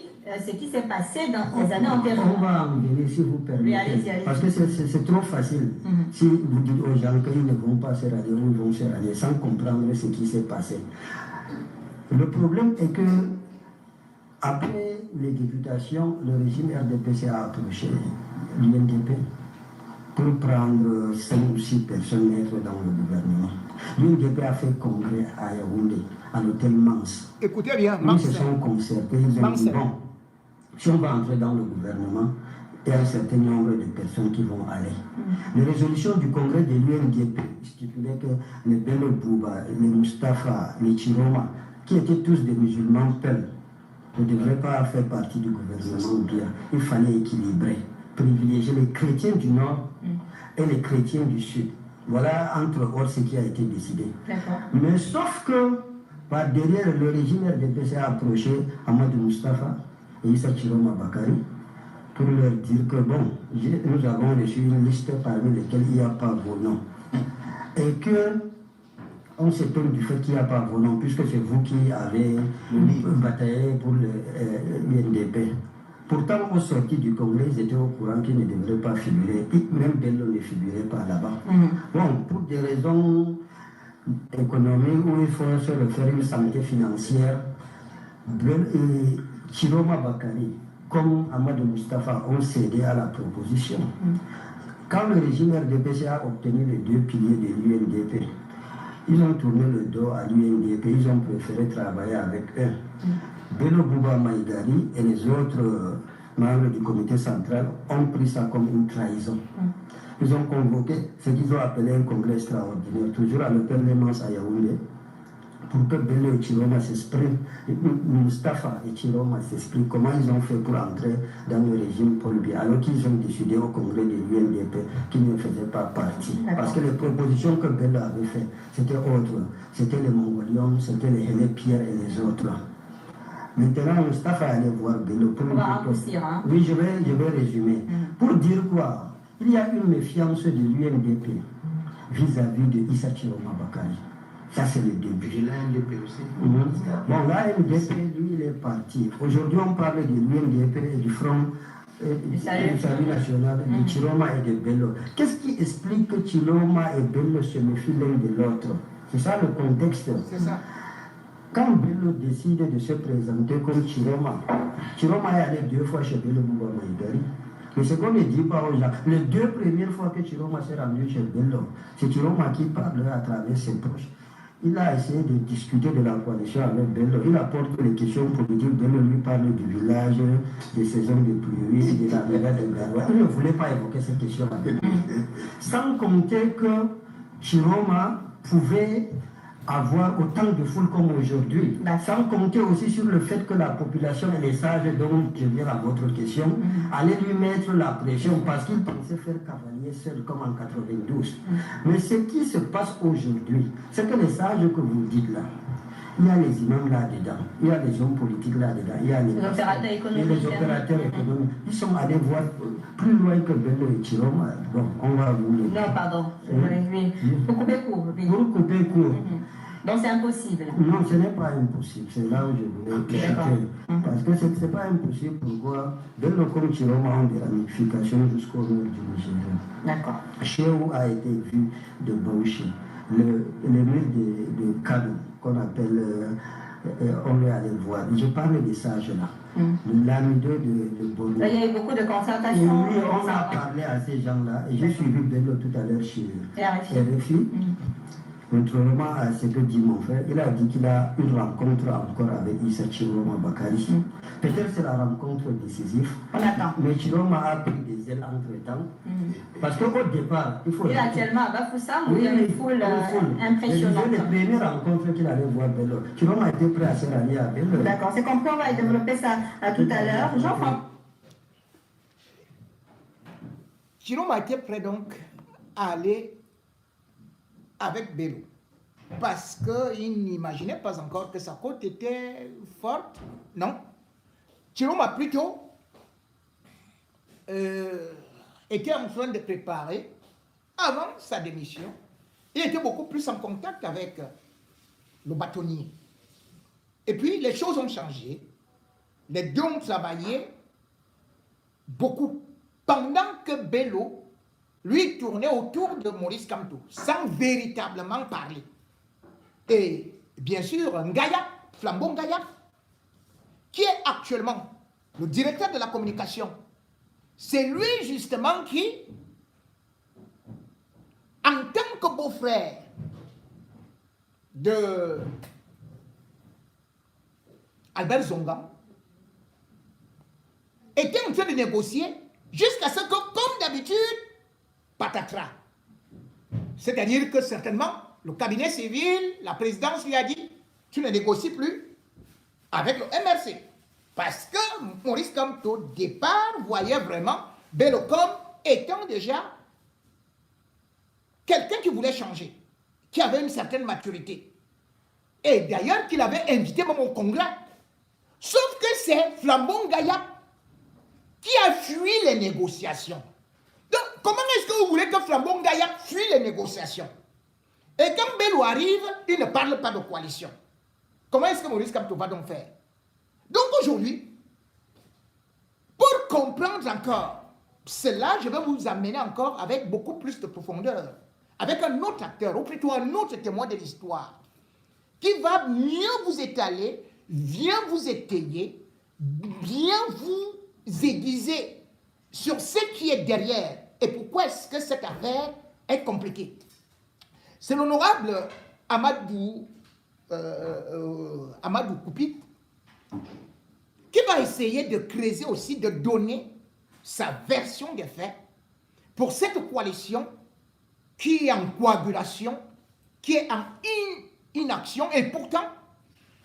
ce qui s'est passé dans les années antérieures. On va en venir si vous permettez. Allez-y. Parce que c'est trop facile. Si vous dites aux gens qu'ils ne vont pas se rallier ou ils vont se rallier sans comprendre ce qui s'est passé. Le problème est que après les députations, le régime RDPC a approché l'UNDP pour prendre 5 ou 6 personnes être dans le gouvernement. L'UNDP a fait congrès à Yaoundé, à l'hôtel Mans. Écoutez bien, Ils se sont concertés, ils ont dit bon, si on va entrer dans le gouvernement, il y a un certain nombre de personnes qui vont aller. Les résolutions du congrès de l'UNDP stipulaient que les Bello Bouba, les Mustafa, les Chiroma, qui étaient tous des musulmans peuls, ne devraient pas faire partie du gouvernement bien. Il fallait équilibrer, privilégier les chrétiens du Nord et les chrétiens du Sud. Voilà entre autres ce qui a été décidé. Mais sauf que par derrière le régime RDPC a approché Amadou Mustafa et Issa Chiroma Bakari pour leur dire que bon, nous avons reçu une liste parmi lesquelles il n'y a pas vos noms. Et que on s'étonne du fait qu'il n'y a pas vos noms, puisque c'est vous qui avez bataillé pour l'UNDP. Pourtant, au sorti du Congrès, ils étaient au courant qu'ils ne devraient pas figurer. Même Bello ne figurait pas là-bas. Bon, pour des raisons économiques où il faut se refaire une santé financière, Chiroma Bakari, comme Amadou Mustafa, ont cédé à la proposition. Quand le régime RDPC a obtenu les 2 piliers de l'UNDP, ils ont tourné le dos à l'UNDP, ils ont préféré travailler avec eux. Bello Bouba Maïgali et les autres membres du comité central ont pris ça comme une trahison. Ils ont convoqué ce qu'ils ont appelé un congrès extraordinaire, toujours à l'hôtel Mans à Yaoundé, pour que Bello et Chiroma s'expriment, Mustafa et Chiroma s'expriment comment ils ont fait pour entrer dans le régime Paul Biya, alors qu'ils ont décidé au congrès de l'UNDP qu'ils ne faisaient pas partie. Parce que les propositions que Bello avait faites, c'était autre. C'était les Mongoliens, c'était les Hélé Pierre et les autres. Maintenant, Mustafa allait voir Bello pour on va raccourcir, hein. Oui, je vais résumer. Pour dire quoi? Il y a une méfiance de l'UNDP vis-à-vis de Issa Chiroma Bakari. Ça, c'est le début. Et l'ANDP aussi. Bon, l'ANDP, lui, il est parti. Aujourd'hui, on parle de l'UNDP et du Front du Salut national, de Chiroma et de Bello. Qu'est-ce qui explique que Chiroma et Bello se méfient l'un de l'autre? C'est ça le contexte. C'est ça. Quand Bello décide de se présenter comme Chiroma, Chiroma est allé 2 fois chez Bello Bouba Maïgali. Mais ce qu'on ne dit pas aux gens, les 2 premières fois que Chiroma s'est rendu chez Bello, c'est Chiroma qui parle à travers ses proches. Il a essayé de discuter de la coalition avec Bello. Il apporte les questions politiques. Bello lui parle du village, des saisons de pluie, de la rivière de Garoua. Il ne voulait pas évoquer ces questions avec lui. Sans compter que Chiroma pouvait avoir autant de foule comme aujourd'hui, sans compter aussi sur le fait que la population et les sages, dont je viens à votre question, allaient lui mettre la pression parce qu'il pensait faire cavalier seul comme en 92. Mais ce qui se passe aujourd'hui, c'est que les sages que vous dites là, il y a les imams là-dedans, il y a les hommes politiques là-dedans, il y a les opérateurs économiques. Et les opérateurs économiques. Ils sont allés voir plus loin que Bello et Chiroma. Donc, on va vous le dire. Non, pardon. Oui. Pour couper court. Oui. Pour couper court. Donc, c'est impossible. Non, ce n'est pas impossible. C'est là où je voulais expliquer. Parce que ce n'est pas impossible. Pourquoi Bello comme Chiroma ont des ramifications jusqu'au nord du Nigeria. D'accord. Chéou a été vu de Bauchi. Le mur de Kano, qu'on appelle, on est allé voir. Je parle de ça, là. L'amido de Bono. Il y a eu beaucoup de concertations. Oui, on a parlé à ces gens-là. Et j'ai suivi Bello tout à l'heure chez RFI. Contrairement à ce que dit mon frère, il a dit qu'il a une rencontre encore avec Issa Chiroma Bakari. Peut-être c'est la rencontre décisive. On attend. Mais Chiroma a pris des ailes entre-temps. Parce qu'au départ, il faut... Il est actuellement à Bafoussam, où il y a une foule impressionnante. C'est la première rencontre qu'il allait voir Bello. Chiroma était prêt à se rallier à Bello. D'accord, c'est compris, on va développer ça tout à l'heure. Jean-François. Chiroma était prêt donc à aller avec Bello, parce qu'il n'imaginait pas encore que sa côte était forte, non. Chiroma plutôt était en train de préparer, avant sa démission, il était beaucoup plus en contact avec le bâtonnier. Et puis les choses ont changé, les deux ont travaillé beaucoup, pendant que Bello lui tournait autour de Maurice Kamto, sans véritablement parler. Et bien sûr, Ngaya, Flambeau Ngaya, qui est actuellement le directeur de la communication, c'est lui justement qui, en tant que beau-frère de Albert Zonga, était en train de négocier jusqu'à ce que, comme d'habitude, patatras. C'est-à-dire que certainement, le cabinet civil, la présidence lui a dit, tu ne négocies plus avec le MRC. Parce que Maurice Kamto, au départ, voyait vraiment Bello comme étant déjà quelqu'un qui voulait changer, qui avait une certaine maturité. Et d'ailleurs, qu'il avait invité même au congrès. Sauf que c'est Flambeau Ngaya qui a fui les négociations. Donc, comment est-ce que vous voulez que Flambeau Ngaya fuit les négociations? Et quand Bello arrive, il ne parle pas de coalition. Comment est-ce que Maurice Kamto va donc faire? Donc aujourd'hui, pour comprendre encore cela, je vais vous amener encore avec beaucoup plus de profondeur, avec un autre acteur, ou plutôt un autre témoin de l'histoire, qui va mieux vous étaler, bien vous étayer, bien vous aiguiser sur ce qui est derrière et pourquoi est-ce que cette affaire est compliquée. C'est l'honorable Amadou Koupit qui va essayer de creuser aussi, de donner sa version des faits pour cette coalition qui est en coagulation, qui est en inaction, et pourtant,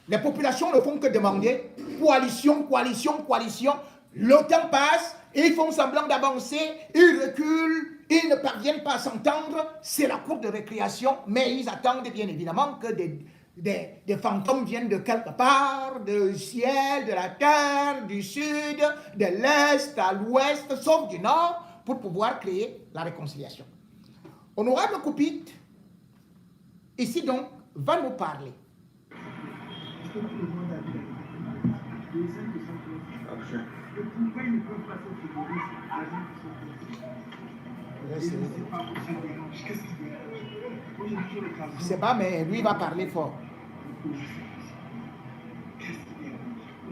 les populations ne font que demander coalition, coalition, coalition. Le temps passe, ils font semblant d'avancer, ils reculent, ils ne parviennent pas à s'entendre. C'est la cour de récréation, mais ils attendent bien évidemment que des fantômes viennent de quelque part, du ciel, de la terre, du sud, de l'est à l'ouest, sauf du nord, pour pouvoir créer la réconciliation. Honorable Koupit, ici donc, va nous parler. Je ne sais pas, mais lui va parler fort.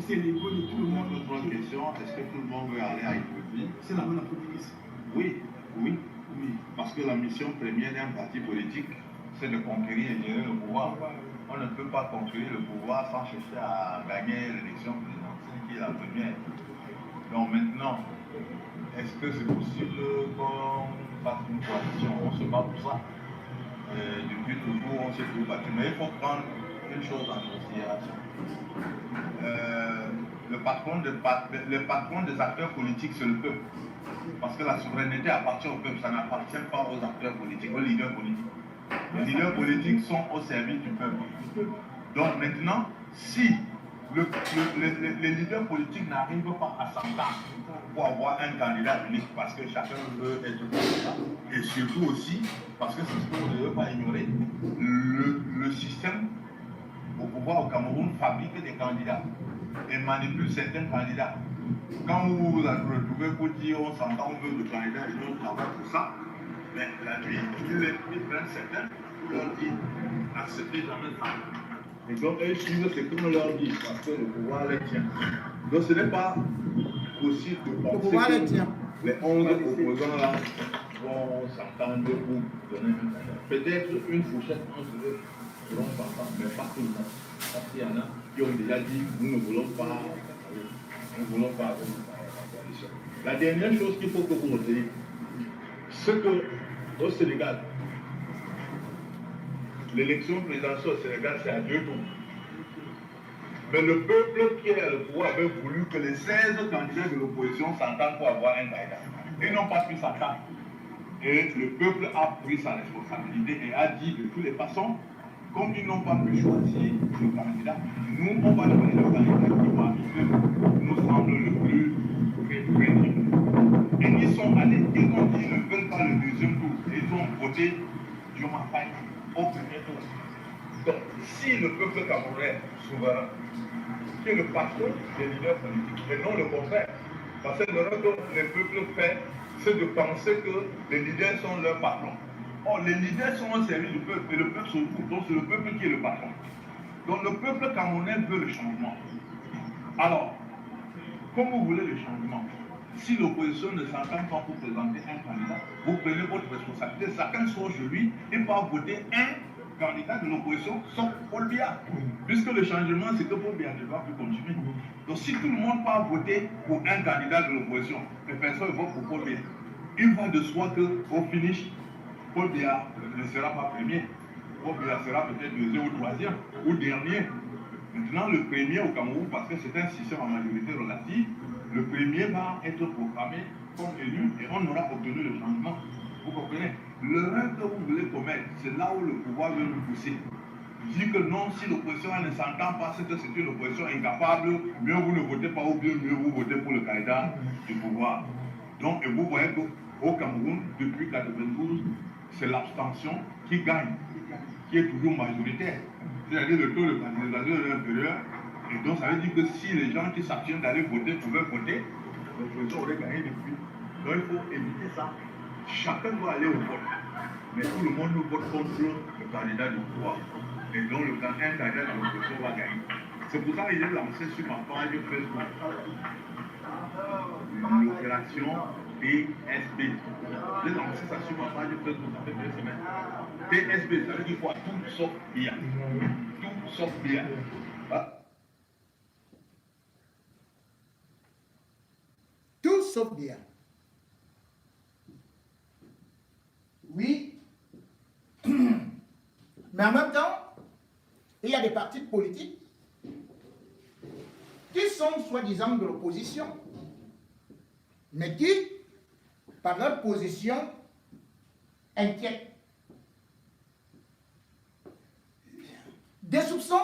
C'est l'ego de tout le monde. Notre grande question, est-ce que tout le monde veut aller à Ipouvi? C'est la bonne politique. Oui. Parce que la mission première d'un parti politique, c'est de conquérir et gérer le pouvoir. On ne peut pas conquérir le pouvoir sans chercher à gagner l'élection présidentielle qui est la première. Donc maintenant, est-ce que c'est possible qu'on fasse une coalition? On se bat pour ça. Depuis toujours, on s'est tout battu. Mais il faut prendre une chose en considération. Le patron des acteurs politiques, c'est le peuple. Parce que la souveraineté appartient au peuple, ça n'appartient pas aux acteurs politiques, aux leaders politiques. Les leaders politiques sont au service du peuple. Donc maintenant, si les leaders politiques n'arrivent pas à s'entendre pour avoir un candidat unique, parce que chacun veut être candidat, et surtout aussi, parce que c'est ce qu'on ne veut pas ignorer, le système au pouvoir au Cameroun fabrique des candidats et manipule certains candidats. Quand vous vous retrouvez pour dire on s'entend, on veut le candidat et on travaille pour ça, mais la nuit, ils prennent certains pour leur dire acceptez jamais ça. Et donc, eux suivent ce qu'on leur dit parce que le pouvoir les tient. Donc, ce n'est pas possible de penser que les 11 opposants là vont s'entendre pour donner un candidat. Peut-être une fourchette entre eux seront s'entendre, mais pas tout le monde. Parce qu'il y en a qui ont déjà dit nous ne voulons pas avoir la coalition. La dernière chose qu'il faut que vous reteniez, c'est qu'au Sénégal, l'élection présidentielle au Sénégal, c'est à 2 tours. Mais le peuple qui est le pouvoir avait voulu que les 16 candidats de l'opposition s'entendent pour avoir un candidat. Ils n'ont pas pu s'entendre. Et le peuple a pris sa responsabilité et a dit de toutes les façons, comme ils n'ont pas pu choisir le candidat, nous, on va donner le candidat qui va nous semble le plus crédible. Et ils sont allés, ils ont dit qu'ils ne veulent pas le deuxième tour. Ils ont voté Diomaye Faye au premier tour. Donc, si le peuple camerounais souverain, qui est le patron des leaders politiques, et non le contraire, parce que l'erreur que le peuple fait, c'est de penser que les leaders sont leurs patrons. Or, les leaders sont au service du peuple, et le peuple se trouve, donc c'est le peuple qui est le patron. Donc, le peuple camerounais veut le changement. Alors, comme vous voulez le changement, si l'opposition ne s'entend pas pour présenter un candidat, vous prenez votre responsabilité, chacun sort chez lui et pas voter un candidat de l'opposition sauf Paul Biya. Puisque le changement, c'est que Paul Biya ne va plus continuer. Donc si tout le monde part voter pour un candidat de l'opposition, les personnes votent pour Paul Biya, il va de soi qu'au finish, Paul Biya ne sera pas premier. Paul Biya sera peut-être deuxième ou troisième ou dernier. Maintenant, le premier au Cameroun, parce que c'est un système en majorité relative, le premier va être proclamé comme élu et on aura obtenu le changement. Vous comprenez? L'erreur que vous voulez commettre, c'est là où le pouvoir veut nous pousser. Dire que non, si l'opposition ne s'entend pas, c'est que c'est une opposition incapable, mieux vous ne votez pas ou bien mieux vous votez pour le candidat du pouvoir. Donc, et vous voyez qu'au Cameroun, depuis 1992, c'est l'abstention qui gagne, qui est toujours majoritaire. C'est-à-dire le taux de candidature est inférieur. Et donc, ça veut dire que si les gens qui s'abstiennent d'aller voter pouvaient voter, l'opposition aurait gagné depuis. Donc, il faut éviter ça. Chacun doit aller au vote. Mais tout le monde vote contre le candidat du pouvoir. Et donc, un candidat de l'opposition va gagner. C'est pour ça qu'il est lancé sur ma page Facebook l'opération TSB. J'ai lancé ça sur ma page Facebook, ça fait 2 semaines. TSB, ça veut dire quoi? Tout sauf bien. Tout sauf bien. Tout sauf bien. Oui. Mais en même temps, il y a des partis politiques qui sont soi-disant de l'opposition, mais qui, par leur position, inquiètent. Des soupçons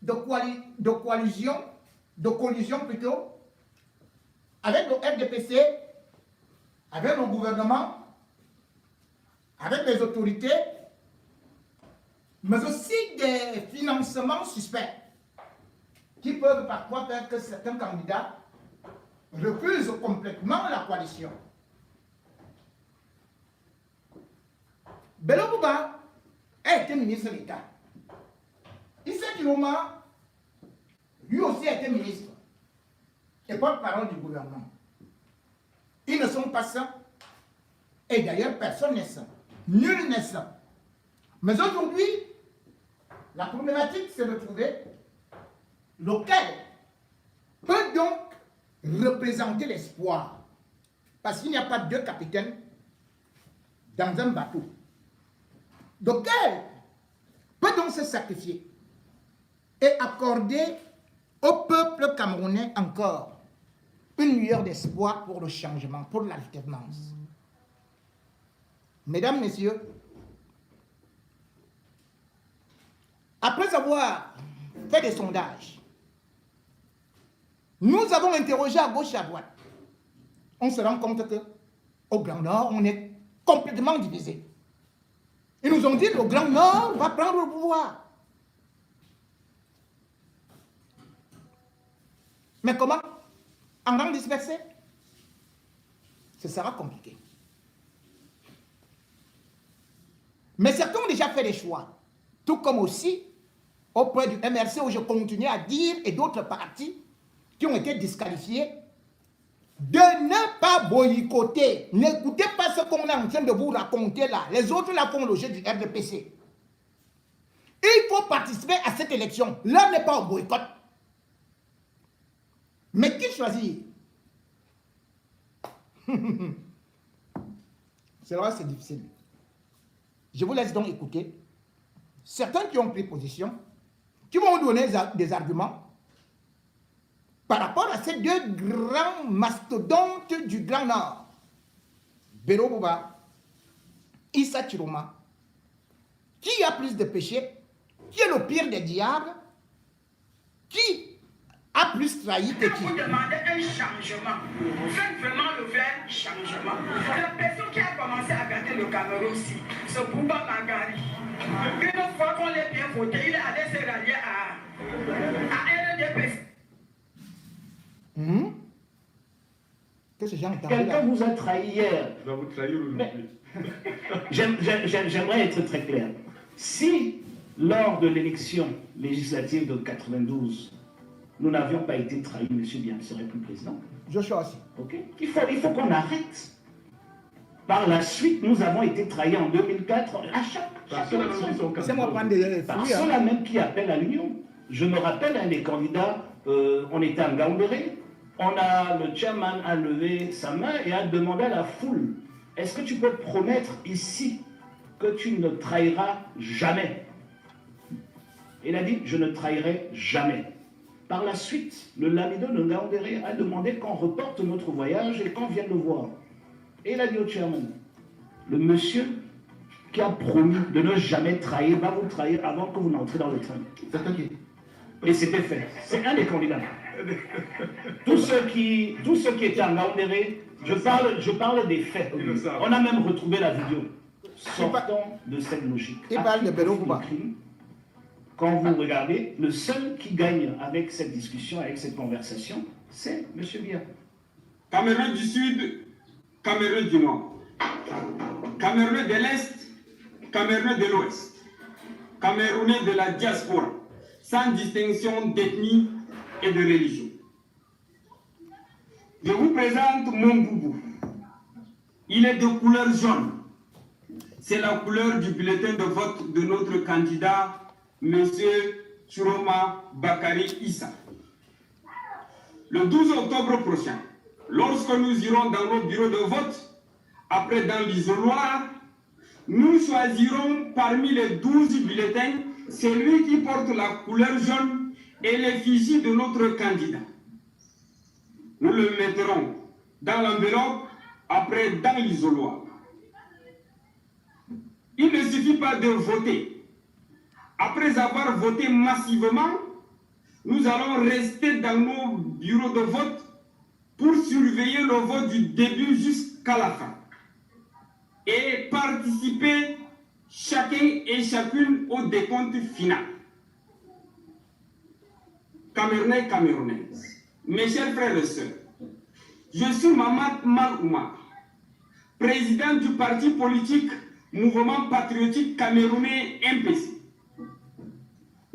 de collusion plutôt, avec le FDPC, avec le gouvernement, avec les autorités, mais aussi des financements suspects qui peuvent parfois faire que certains candidats refusent complètement la coalition. Bello Bouba a été ministre de l'État. Issa Kiloma, lui aussi a été ministre et porte-parole du gouvernement. Ils ne sont pas sains. Et d'ailleurs, personne n'est sain. Nul n'est sain. Mais aujourd'hui, la problématique, c'est de trouver lequel peut donc représenter l'espoir. Parce qu'il n'y a pas 2 capitaines dans un bateau. Lequel peut donc se sacrifier et accorder au peuple camerounais encore une lueur d'espoir pour le changement, pour l'alternance. Mesdames, Messieurs, après avoir fait des sondages. Nous avons interrogé à gauche et à droite. On se rend compte qu'au Grand Nord, on est complètement divisé. Ils nous ont dit que le Grand Nord va prendre le pouvoir. Mais comment? En rang dispersé? Ce sera compliqué. Mais certains ont déjà fait des choix. Tout comme aussi auprès du MRC où je continue à dire et d'autres partis qui ont été disqualifiés de ne pas boycotter. N'écoutez pas ce qu'on est en train de vous raconter là. Les autres là font le jeu du RDPC. Il faut participer à cette élection. L'heure n'est pas au boycott. Mais qui choisit? C'est vrai, c'est difficile. Je vous laisse donc écouter. Certains qui ont pris position, qui vont vous donner des arguments par rapport à ces deux grands mastodontes du Grand Nord. Bello Bouba, Issa Chiroma. Qui a plus de péchés? Qui est le pire des diables? Qui a plus trahi que qui? Vous demandez un changement. Faites vraiment le vrai changement. La personne qui a commencé à gâter le Cameroun aussi, c'est Bouba Magari. Une fois qu'on l'a bien voté, il est allé se rallier à RDPC. Qu'est-ce que j'ai entendu? Quelqu'un vous a trahi hier. Il va vous trahir aujourd'hui. J'aimerais être très clair. Si, lors de l'élection législative de 92, nous n'avions pas été trahis, M. Biam serait plus président. Joshua aussi. Okay. Il faut qu'on arrête. Par la suite, nous avons été trahis en 2004 à chaque élection. C'est moi prendre des Par ceux-là même qui appellent à l'union. Je me rappelle, un des candidats, on était à Ngaoundéré, le chairman a levé sa main et a demandé à la foule, est-ce que tu peux promettre ici que tu ne trahiras jamais? Il a dit, je ne trahirai jamais. Par la suite, le Lamido de Ngaoundéré a demandé qu'on reporte notre voyage et qu'on vienne le voir. Et il a dit au chairman, le monsieur qui a promis de ne jamais trahir va vous trahir avant que vous n'entrez dans le train. Et c'était fait. C'est un des candidats. Tous ceux qui étaient en Ngaoundéré, je parle des faits. On a même retrouvé la vidéo. Sortons de cette logique. Il parle de Bello Bouba. Quand vous regardez, le seul qui gagne avec cette discussion, avec cette conversation, c'est M. Biya. Cameroun du Sud, Cameroun du Nord, Cameroun de l'Est, Cameroun de l'Ouest, Camerounais de la diaspora, sans distinction d'ethnie et de religion. Je vous présente mon boubou. Il est de couleur jaune. C'est la couleur du bulletin de vote de notre candidat, M. Chiroma Bakari Issa. Le 12 octobre prochain, lorsque nous irons dans nos bureaux de vote, après dans l'isoloir, nous choisirons parmi les 12 bulletins celui qui porte la couleur jaune et l'effigie de notre candidat. Nous le mettrons dans l'enveloppe, après dans l'isoloir. Il ne suffit pas de voter. Après avoir voté massivement, nous allons rester dans nos bureaux de vote pour surveiller le vote du début jusqu'à la fin et participer chacun et chacune au décompte final. Camerounais, Camerounaises, mes chers frères et sœurs, je suis Mamad Mal-Oumar, président du parti politique Mouvement Patriotique Camerounais MPC.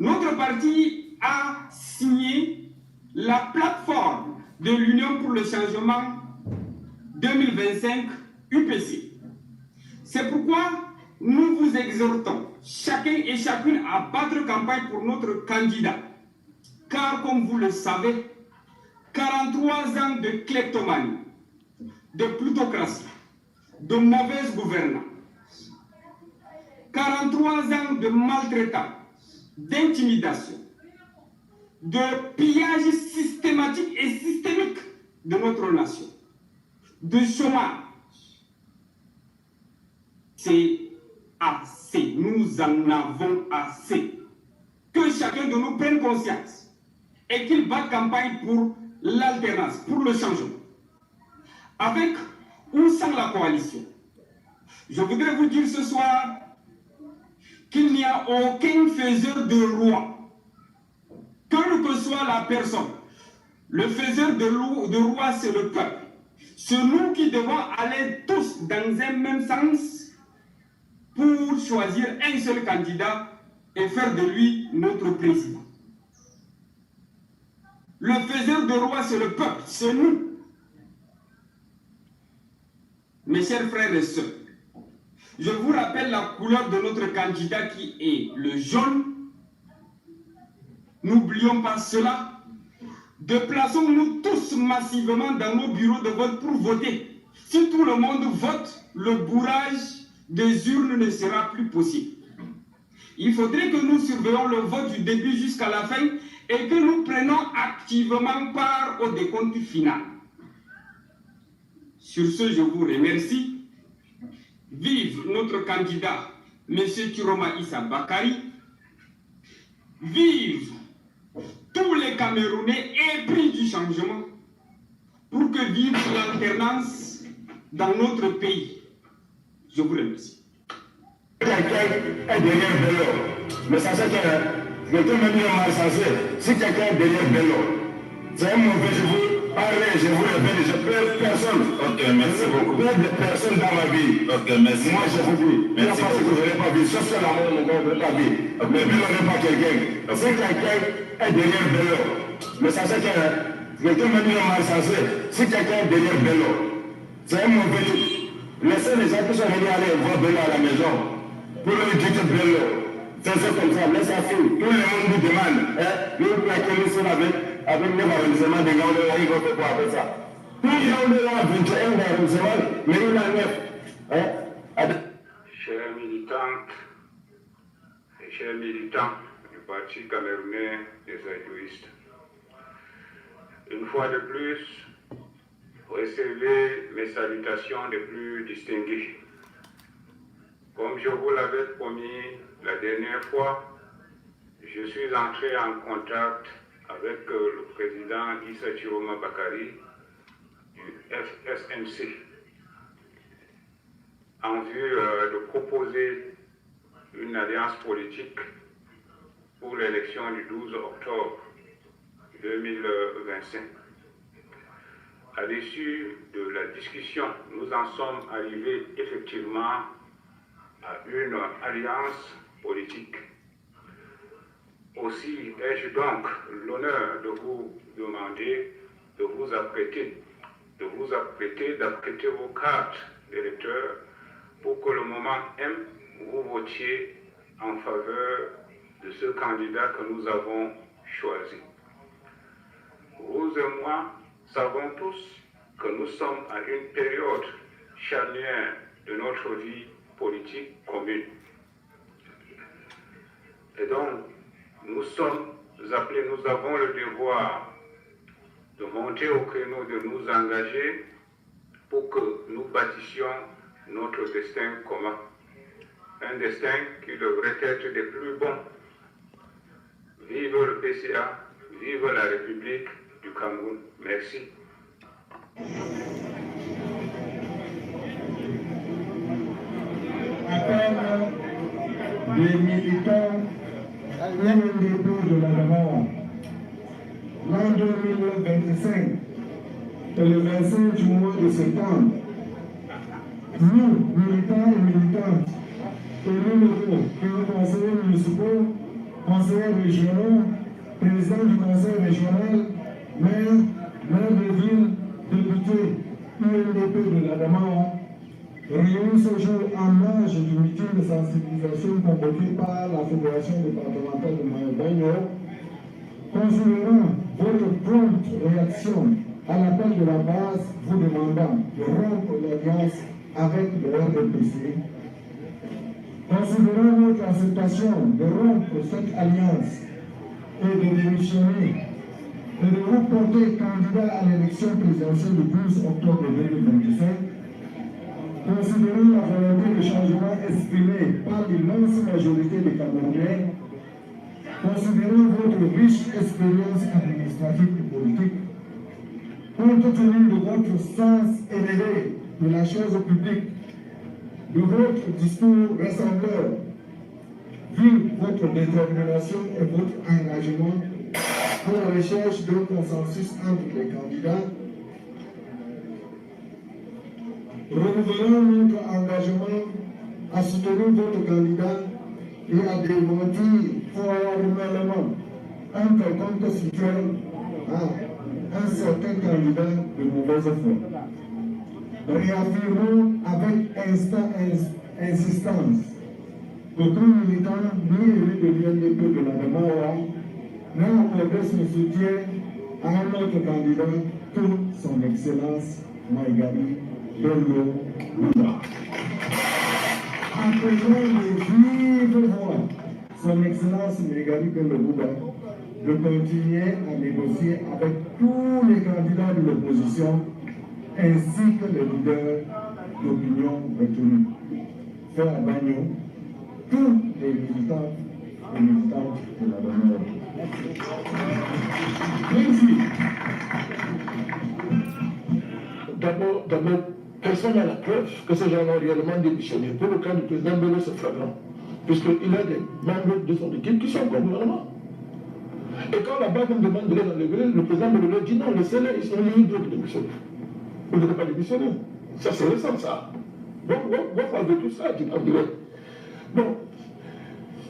Notre parti a signé la plateforme de l'Union pour le changement 2025 UPC. C'est pourquoi nous vous exhortons, chacun et chacune, à battre campagne pour notre candidat. Car, comme vous le savez, 43 ans de kleptomanie, de plutocratie, de mauvaise gouvernance, 43 ans de maltraitance, d'intimidation, de pillage systématique et systémique de notre nation, de chômage. C'est assez, nous en avons assez. Que chacun de nous prenne conscience et qu'il batte campagne pour l'alternance, pour le changement. Avec ou sans la coalition. Je voudrais vous dire ce soir qu'il n'y a aucun faiseur de roi, quelle que soit la personne. Le faiseur de roi, c'est le peuple. C'est nous qui devons aller tous dans un même sens pour choisir un seul candidat et faire de lui notre président. Le faiseur de roi, c'est le peuple, c'est nous. Mes chers frères et sœurs, je vous rappelle la couleur de notre candidat qui est le jaune. N'oublions pas cela. Déplaçons-nous tous massivement dans nos bureaux de vote pour voter. Si tout le monde vote, le bourrage des urnes ne sera plus possible. Il faudrait que nous surveillons le vote du début jusqu'à la fin et que nous prenions activement part au décompte final. Sur ce, je vous remercie. Vive notre candidat, M. Chiroma Issa Bakary. Vive tous les Camerounais épris du changement pour que vive l'alternance dans notre pays. Je vous remercie. Quelqu'un est derrière Bello, mais ça c'est que quelqu'un m'a dit mal sensé. Si quelqu'un est derrière Bello, c'est un mauvais, je vous parle, je vous révèle, je perds personne. Ok, merci beaucoup. Je perds personne dans ma vie. Ok, merci. Moi je vous dis, merci parce que je n'ai pas vu, sauf que l'amour de mon corps de ta vie. Mais Bello n'est pas quelqu'un. Si quelqu'un est derrière Bello, mais ça c'est que quelqu'un m'a dit mal sensé. Si quelqu'un est derrière Bello, c'est un mauvais. Laissez les gens qui sont venus aller voir Bello à la maison. Pour lui dire que Bello, c'est comme ça, laisse sa fille. Tout le monde nous demande, nous plaquons sur avec les arrondissements des gars, il va faire quoi avec ça? Tout le monde est là, 21 arrondissements, mais il en a 9. Chers militantes et chers militants du Parti camerounais des Aïdouistes, une fois de plus, recevez mes salutations les plus distinguées. Comme je vous l'avais promis la dernière fois, je suis entré en contact avec le président Issa Chiroma Bakary du FSNC en vue de proposer une alliance politique pour l'élection du 12 octobre 2025. À l'issue de la discussion, nous en sommes arrivés effectivement à une alliance politique. Aussi ai-je donc l'honneur de vous demander de vous apprêter d'apprêter vos cartes d'électeurs pour que le moment M, vous votiez en faveur de ce candidat que nous avons choisi. Vous et moi savons tous que nous sommes à une période charnière de notre vie politique commune. Et donc, nous sommes appelés, nous avons le devoir de monter au créneau, de nous engager pour que nous bâtissions notre destin commun. Un destin qui devrait être des plus bons. Vive le PCA, vive la République du Cameroun. Merci. Appel des militants UNDP de la demande. L'an 2025 et le 25 du mois de septembre, nous, militants et militantes, élus locaux, conseillers municipaux, conseillers régionaux, présidents du conseil régional, maires de ville, députés UNDP de la demande, réunis ce jour en marge du meeting de sensibilisation convoqué par la Fédération départementale de Mayo-Bagno, considérant votre prompte réaction à l'appel de la base vous demandant de rompre l'alliance avec le RDPC, considérant votre acceptation de rompre cette alliance et de démissionner et de vous porter candidat à l'élection présidentielle du 12 octobre 2025, considérant la volonté de changement exprimée par l'immense majorité des Camerounais, considérant votre riche expérience administrative et politique, compte tenu de votre sens élevé de la chose publique, de votre discours rassembleur, vu votre détermination et votre engagement à la recherche d'un consensus entre les candidats, renouvelant notre engagement à soutenir votre candidat et à démentir formellement un quelconque soutien à un certain candidat de mauvaise foi. Réaffirmons avec insistance qu'aucun militant ni élu de l'UNDP de la Damawa n'a accordé son soutien à un autre candidat que son Excellence Maïgari Bello Bouba. Appelons de vive voix son Excellence Maïgari Bello Bouba de continuer à négocier avec tous les candidats de l'opposition ainsi que les leaders d'opinion retenus. Faire à Bagno tous les militants et militantes de la demeure. Merci. D'abord, personne n'a la preuve que ces gens ont réellement démissionné. Pour le cas du président Bello, c'est flagrant, puisqu'il a des membres de son équipe qui sont au gouvernement. Et quand la banque me demande de les enlever, le président Bello dit non, laissez-les, ils sont libres de démissionner. Vous n'avez pas démissionné. Ça, c'est récent, ça. Vous parlez de tout ça, tu en direct. Bon,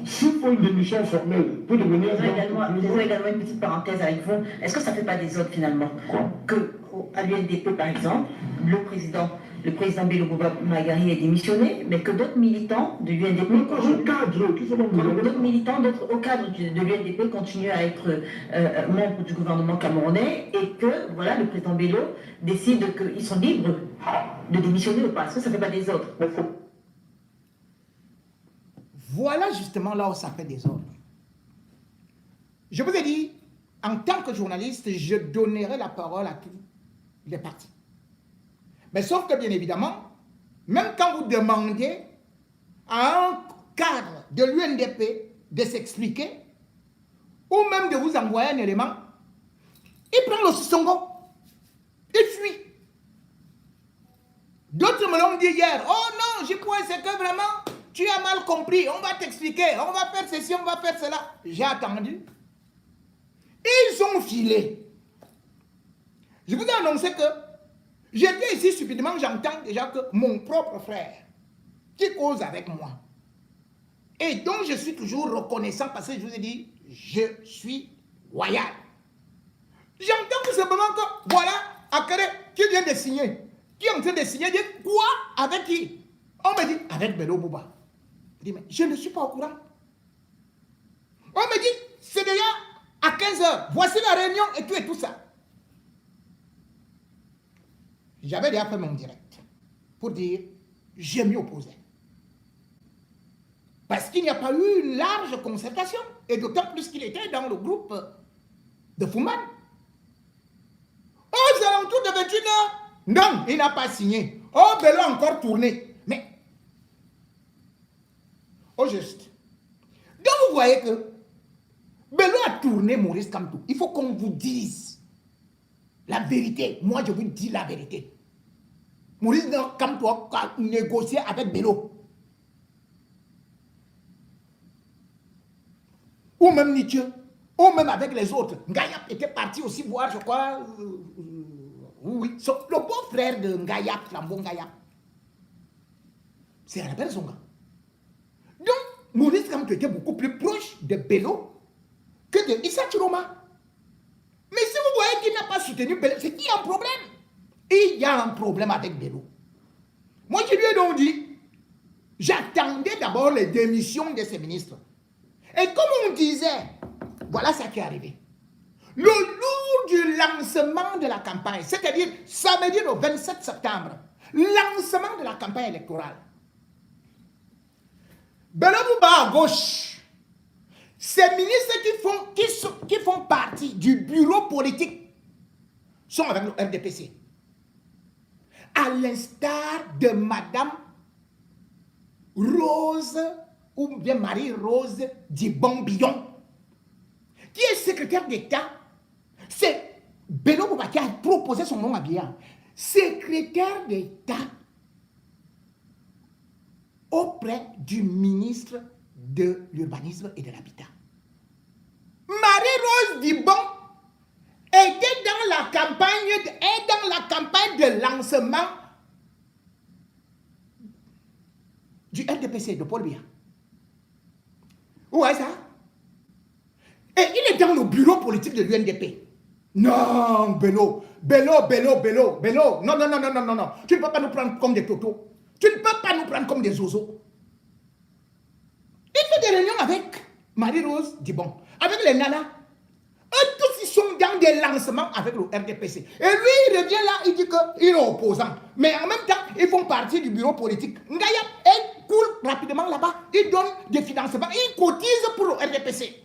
s'il faut une démission formelle pour devenir... Je vois également une petite parenthèse avec vous. Est-ce que ça ne fait pas des autres, finalement? À l'UNDP, par exemple, le président Bello Bouba Maïgari est démissionné, mais que d'autres militants de l'UNDP... D'autres militants au cadre de l'UNDP continuent à être membres du gouvernement camerounais et que, voilà, le président Bello décide qu'ils sont libres de démissionner ou pas. Est-ce que ça ne fait pas des autres? Voilà justement là où ça fait des ordres. Je vous ai dit, en tant que journaliste, je donnerai la parole à tous les partis. Mais sauf que bien évidemment, même quand vous demandez à un cadre de l'UNDP de s'expliquer, ou même de vous envoyer un élément, il prend le sissongo, il fuit. D'autres me l'ont dit hier, oh non, j'ai point, c'est que vraiment, tu as mal compris, on va t'expliquer, on va faire ceci, on va faire cela. J'ai attendu. Ils ont filé. Je vous ai annoncé que j'étais ici stupidement, j'entends déjà que mon propre frère, qui cause avec moi, et dont je suis toujours reconnaissant parce que je vous ai dit, je suis loyal. J'entends tout simplement que, voilà, Akere, qui vient de signer, qui est en train de signer, dit quoi, avec qui? On me dit, avec Bello Bouba. Je dis, mais je ne suis pas au courant. On me dit, c'est déjà à 15h, voici la réunion et tout ça. J'avais déjà fait mon direct pour dire, je m'y opposais. Parce qu'il n'y a pas eu une large concertation, et d'autant plus qu'il était dans le groupe de Fouman. Aux alentours de 21h, non, il n'a pas signé. Oh, Bello a encore tourné. Mais, au juste. Donc vous voyez que Bello a tourné Maurice Kamto. Il faut qu'on vous dise la vérité. Moi, je vous dis la vérité. Maurice Kamto a négocié avec Bello. Ou même Nietzsche. Ou même avec les autres. Ngayap était parti aussi voir, je crois... oui, le beau-frère de Ngayap, Flambeau Ngayap. C'est Albert Zonga. Donc, Maurice Kamto était beaucoup plus proche de Bello que de Issa Chiroma. Mais si vous voyez qu'il n'a pas soutenu Bello, c'est qu'il y a un problème. Il y a un problème avec Bello. Moi, je lui ai donc dit, j'attendais d'abord les démissions de ces ministres. Et comme on disait, voilà ce qui est arrivé. Le jour du lancement de la campagne, c'est-à-dire samedi le 27 septembre, lancement de la campagne électorale, Bello Bouba à gauche, ces ministres qui font partie du bureau politique sont avec le RDPC. À l'instar de Madame Rose, ou bien Marie-Rose Dibon-Billon, qui est secrétaire d'État. C'est Bello Bouba qui a proposé son nom à Biya. Secrétaire d'État auprès du ministre de l'Urbanisme et de l'Habitat. Marie-Rose Dibon était dans la campagne de lancement du RDPC de Paul Biya. Où est ça? Et il est dans le bureau politique de l'UNDP. Non, Bello. Non. Tu ne peux pas nous prendre comme des totos. Tu ne peux pas nous prendre comme des zozos. Il fait des réunions avec Marie-Rose Dibon, avec les nanas. Eux tous, ils sont dans des lancements avec le RDPC. Et lui, il revient là, il dit qu'il est opposant. Mais en même temps, ils font partie du bureau politique. Ngaya, il coule rapidement là-bas. Il donne des financements. Il cotise pour le RDPC.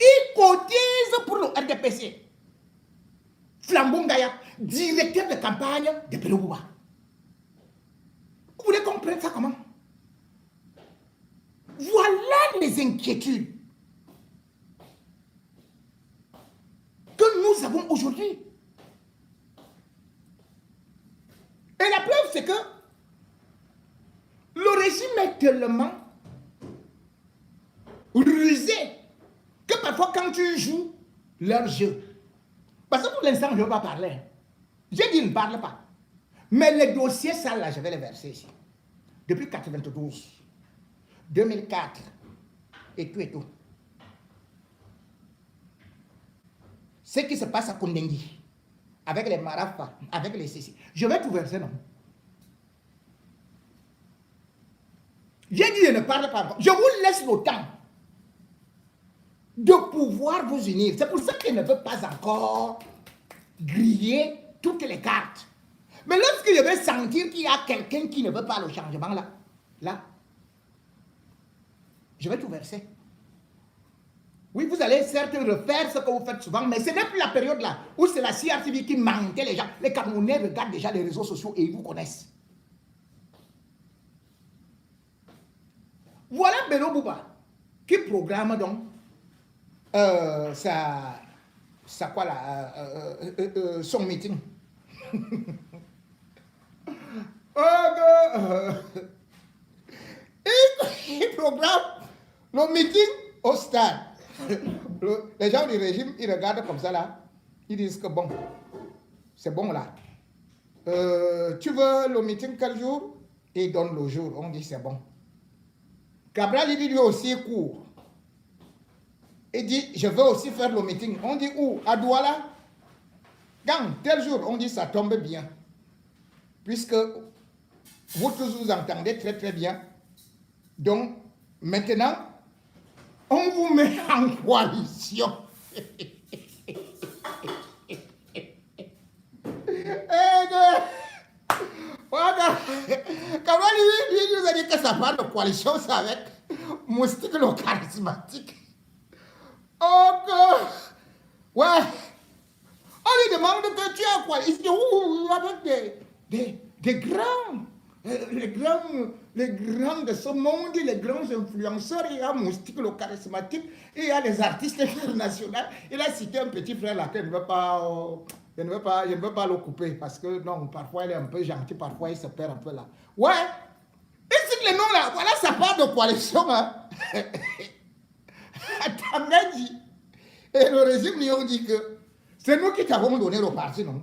Il cotise pour le RDPC. Flambeau Ngaya, directeur de campagne de Bello Bouba. Vous voulez comprendre ça comment? Voilà les inquiétudes que nous avons aujourd'hui. Et la preuve, c'est que le régime est tellement rusé que parfois quand tu joues leur jeu, parce que pour l'instant je ne veux pas parler, j'ai dit ne parle pas, mais les dossiers sales là, je vais les verser ici. Depuis 92, 2004 et tout et tout. Ce qui se passe à Kondengi, avec les Marafa, avec les CC, je vais tout verser, non? J'ai dit je ne parle pas encore. Je vous laisse le temps de pouvoir vous unir. C'est pour ça que je ne veux pas encore griller toutes les cartes. Mais lorsque je vais sentir qu'il y a quelqu'un qui ne veut pas le changement, là, je vais tout verser. Oui, vous allez certes refaire ce que vous faites souvent, mais ce n'est plus la période là où c'est la CRTV qui mentait les gens. Les Camerounais regardent déjà les réseaux sociaux et ils vous connaissent. Voilà Bello Bouba qui programme donc son meeting. Il programme le meeting au stade. Les gens du régime, ils regardent comme ça là. Ils disent que bon, c'est bon là. Tu veux le meeting quel jour? Et ils donnent le jour. On dit c'est bon. Cabral, il dit lui aussi court. Il dit je veux aussi faire le meeting. On dit où? À Douala? Quand tel jour, on dit ça tombe bien. Puisque vous tous vous entendez très très bien. Donc, maintenant, on vous met en coalition. Comment lui nous a dit que ça parle de coalition, c'est avec Moustique le charismatique. Ouais. On lui demande que tu as quoi? Il se dit, avec des grands. Les grands de ce monde, les grands influenceurs, il y a Moustique le charismatique, et il y a les artistes internationaux. Il a cité un petit frère là que je ne veux pas le couper parce que non, parfois il est un peu gentil, parfois il se perd un peu là. Ouais, et cite les noms là, voilà, ça part de coalition. Hein. Attends, dit. Et le régime lui a dit que c'est nous qui t'avons donné le parti, non?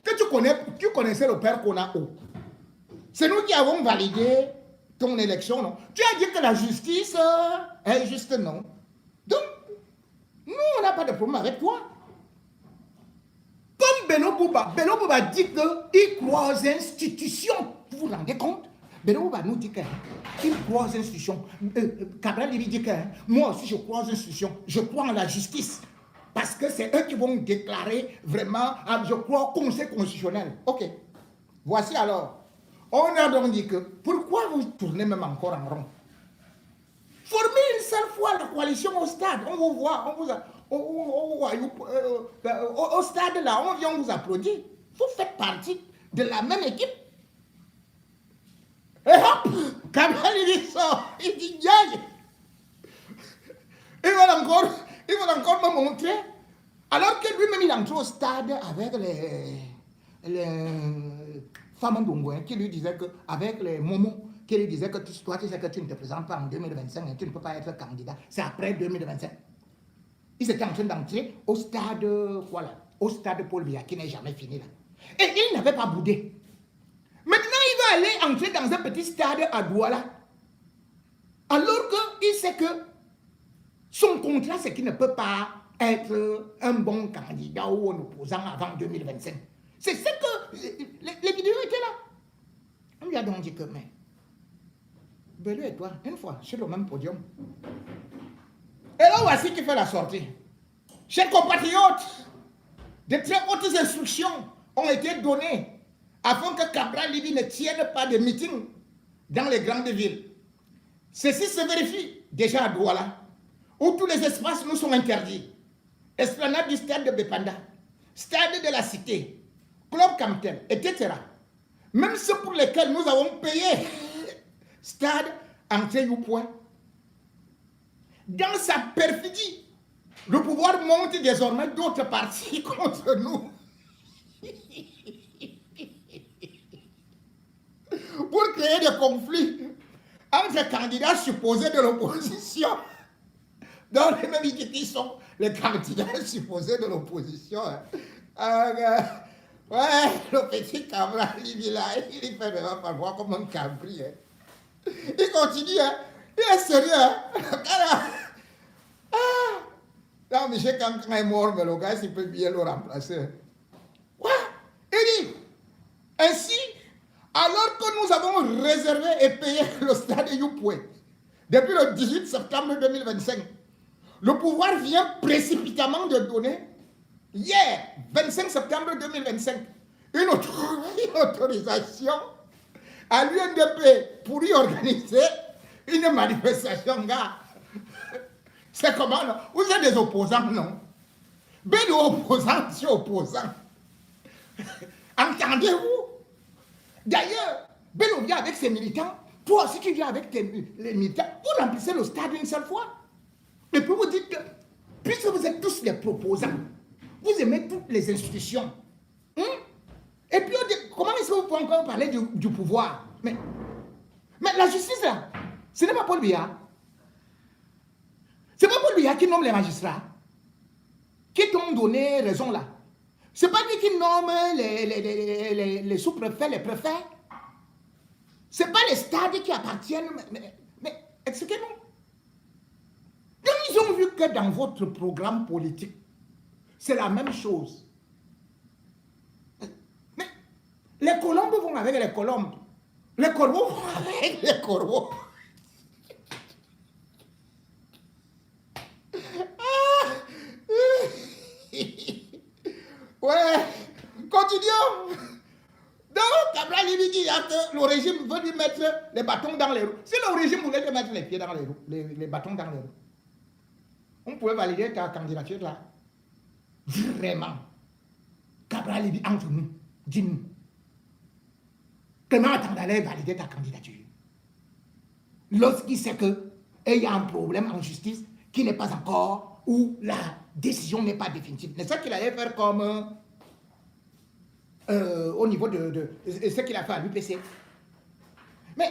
Que tu connaissais le père Konao. C'est nous qui avons validé ton élection, non? Tu as dit que la justice est juste, non? Donc, nous, on n'a pas de problème avec toi. Comme Bello Bouba dit qu'il croit aux institutions. Vous vous rendez compte? Bello Bouba nous dit qu'il croit aux institutions. Cabral lui dit que moi aussi je crois aux institutions. Je crois en la justice. Parce que c'est eux qui vont déclarer vraiment, je crois, au Conseil constitutionnel. Ok. Voici alors. On a donc dit que, pourquoi vous tournez même encore en rond? Formez une seule fois la coalition au stade. On vous voit, au stade là, on vient vous applaudir. Vous faites partie de la même équipe. Et hop, Kabal il dit ça, il dit, Ils veulent encore me montrer. Alors que lui-même, il entre au stade avec les femmes d'Ongouin qui lui disaient que, avec les momos, qui lui disaient que toi, tu sais que tu ne te présentes pas en 2025 et tu ne peux pas être candidat. C'est après 2025. Ils étaient en train d'entrer au stade, voilà, au stade Paul Biya, qui n'est jamais fini là. Et il n'avait pas boudé. Maintenant, il va aller entrer dans un petit stade à Douala. Alors qu'il sait que son contrat, c'est qu'il ne peut pas être un bon candidat ou un opposant avant 2025. C'est ce que les vidéos étaient là. On lui a donc dit que, mais, Bello et toi, une fois, sur le même podium. Et là, voici qui fait la sortie. Chers compatriotes, de très hautes instructions ont été données afin que Cabral Libye ne tienne pas de meeting dans les grandes villes. Ceci se vérifie déjà à Douala, où tous les espaces nous sont interdits. Esplanade du stade de Bepanda, stade de la Cité, Club Campbell, etc. Même ceux pour lesquels nous avons payé, stade Entrée Youpoint. Dans sa perfidie, le pouvoir monte désormais d'autres partis contre nous. Pour créer des conflits entre candidats supposés de l'opposition. Dans les mêmes qui sont les candidats supposés de l'opposition. Ouais, le petit Cabral, il fait vraiment pas voir comme un cabri. Hein. Il continue, hein. Il est sérieux. Hein. Non, Michel Kankan est mort, mais le gars, il peut bien le remplacer. Ouais. Il dit, ainsi, alors que nous avons réservé et payé le stade Youpoué depuis le 18 septembre 2025, le pouvoir vient précipitamment de donner, hier, 25 septembre 2025, une autorisation à l'UNDP pour y organiser une manifestation, gars. C'est comment, non? Vous êtes des opposants, non? Ben, opposants, c'est opposant. Entendez-vous? D'ailleurs, Bello vient avec ses militants. Toi aussi, tu viens avec les militants. Vous remplissez le stade une seule fois. Et puis vous dites que, puisque vous êtes tous des proposants, vous aimez toutes les institutions. Et puis, comment est-ce que vous pouvez encore parler du pouvoir? Mais la justice, là, ce n'est pas Paul Biya. Ce n'est pas Paul Biya qui nomme les magistrats, qui t'ont donné raison là. Ce n'est pas lui qui nomme les sous-préfets, les préfets. Ce n'est pas les stades qui appartiennent. Mais expliquez-nous. Donc, ils ont vu que dans votre programme politique, c'est la même chose. Mais les colombes vont avec les colombes. Les corbeaux vont avec les corbeaux. Ouais, continuons. Donc, Cabral lui dit que le régime veut lui mettre les bâtons dans les roues. Si le régime voulait lui mettre les pieds dans les roues, les bâtons dans les roues, on pouvait valider ta candidature là. Vraiment. Cabral lui dit entre nous, dis-nous. Comment t'allais valider ta candidature? Lorsqu'il sait qu'il y a un problème en justice qui n'est pas encore, ou la décision n'est pas définitive. C'est ça qu'il allait faire comme au niveau de ce qu'il a fait à l'UPC. Mais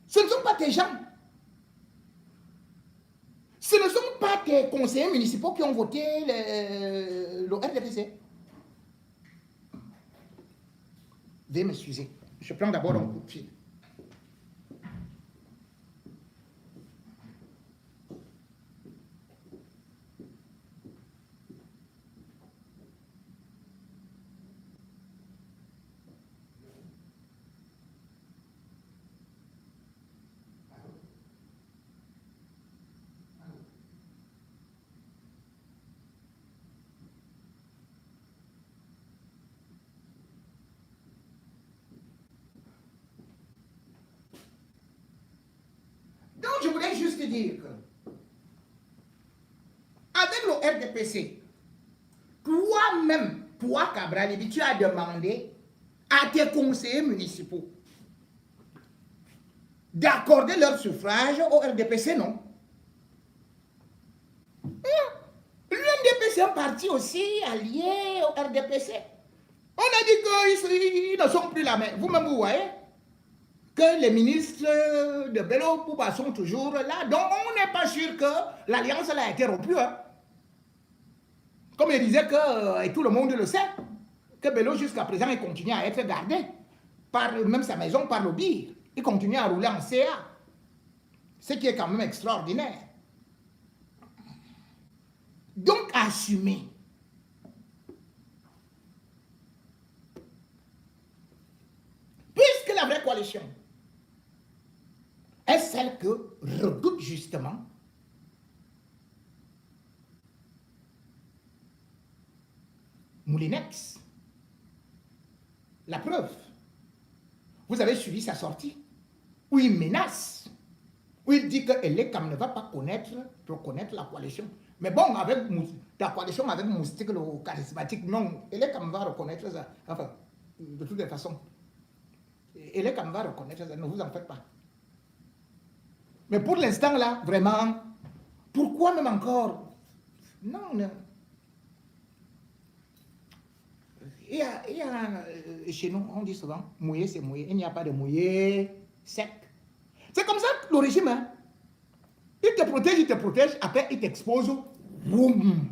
ce ne sont pas tes gens. Ce ne sont pas tes conseillers municipaux qui ont voté le RDPC. Veuillez m'excuser. Je prends d'abord un coup de fil. Donc, je voulais juste dire que, avec le RDPC, toi-même, toi, Cabral Libye, tu as demandé à tes conseillers municipaux d'accorder leur suffrage au RDPC, non? c'est un parti aussi allié au RDPC. On a dit qu'ils ne sont plus là, mais vous-même vous voyez que les ministres de Bello Bouba sont toujours là. Donc on n'est pas sûr que l'alliance a été rompue. Hein. Comme il disait que, et tout le monde le sait, que Bello jusqu'à présent il continue à être gardé par même sa maison par le BIR. Il continue à rouler en CA. Ce qui est quand même extraordinaire. Donc assumer. Puisque la vraie coalition est celle que redoute justement Moulinex. La preuve, vous avez suivi sa sortie, où il menace, où il dit que Elekam ne va pas reconnaître la coalition. Mais bon, avec la coalition avec Moustique, le charismatique, non, Elekam va reconnaître ça. Enfin, de toutes les façons. Elekam va reconnaître ça, ne vous en faites pas. Mais pour l'instant, là, vraiment, pourquoi même encore? Non, non. Il y a chez nous, on dit souvent, mouillé c'est mouillé. Il n'y a pas de mouillé sec. C'est comme ça que le régime, hein, il te protège, après il t'expose. Boum.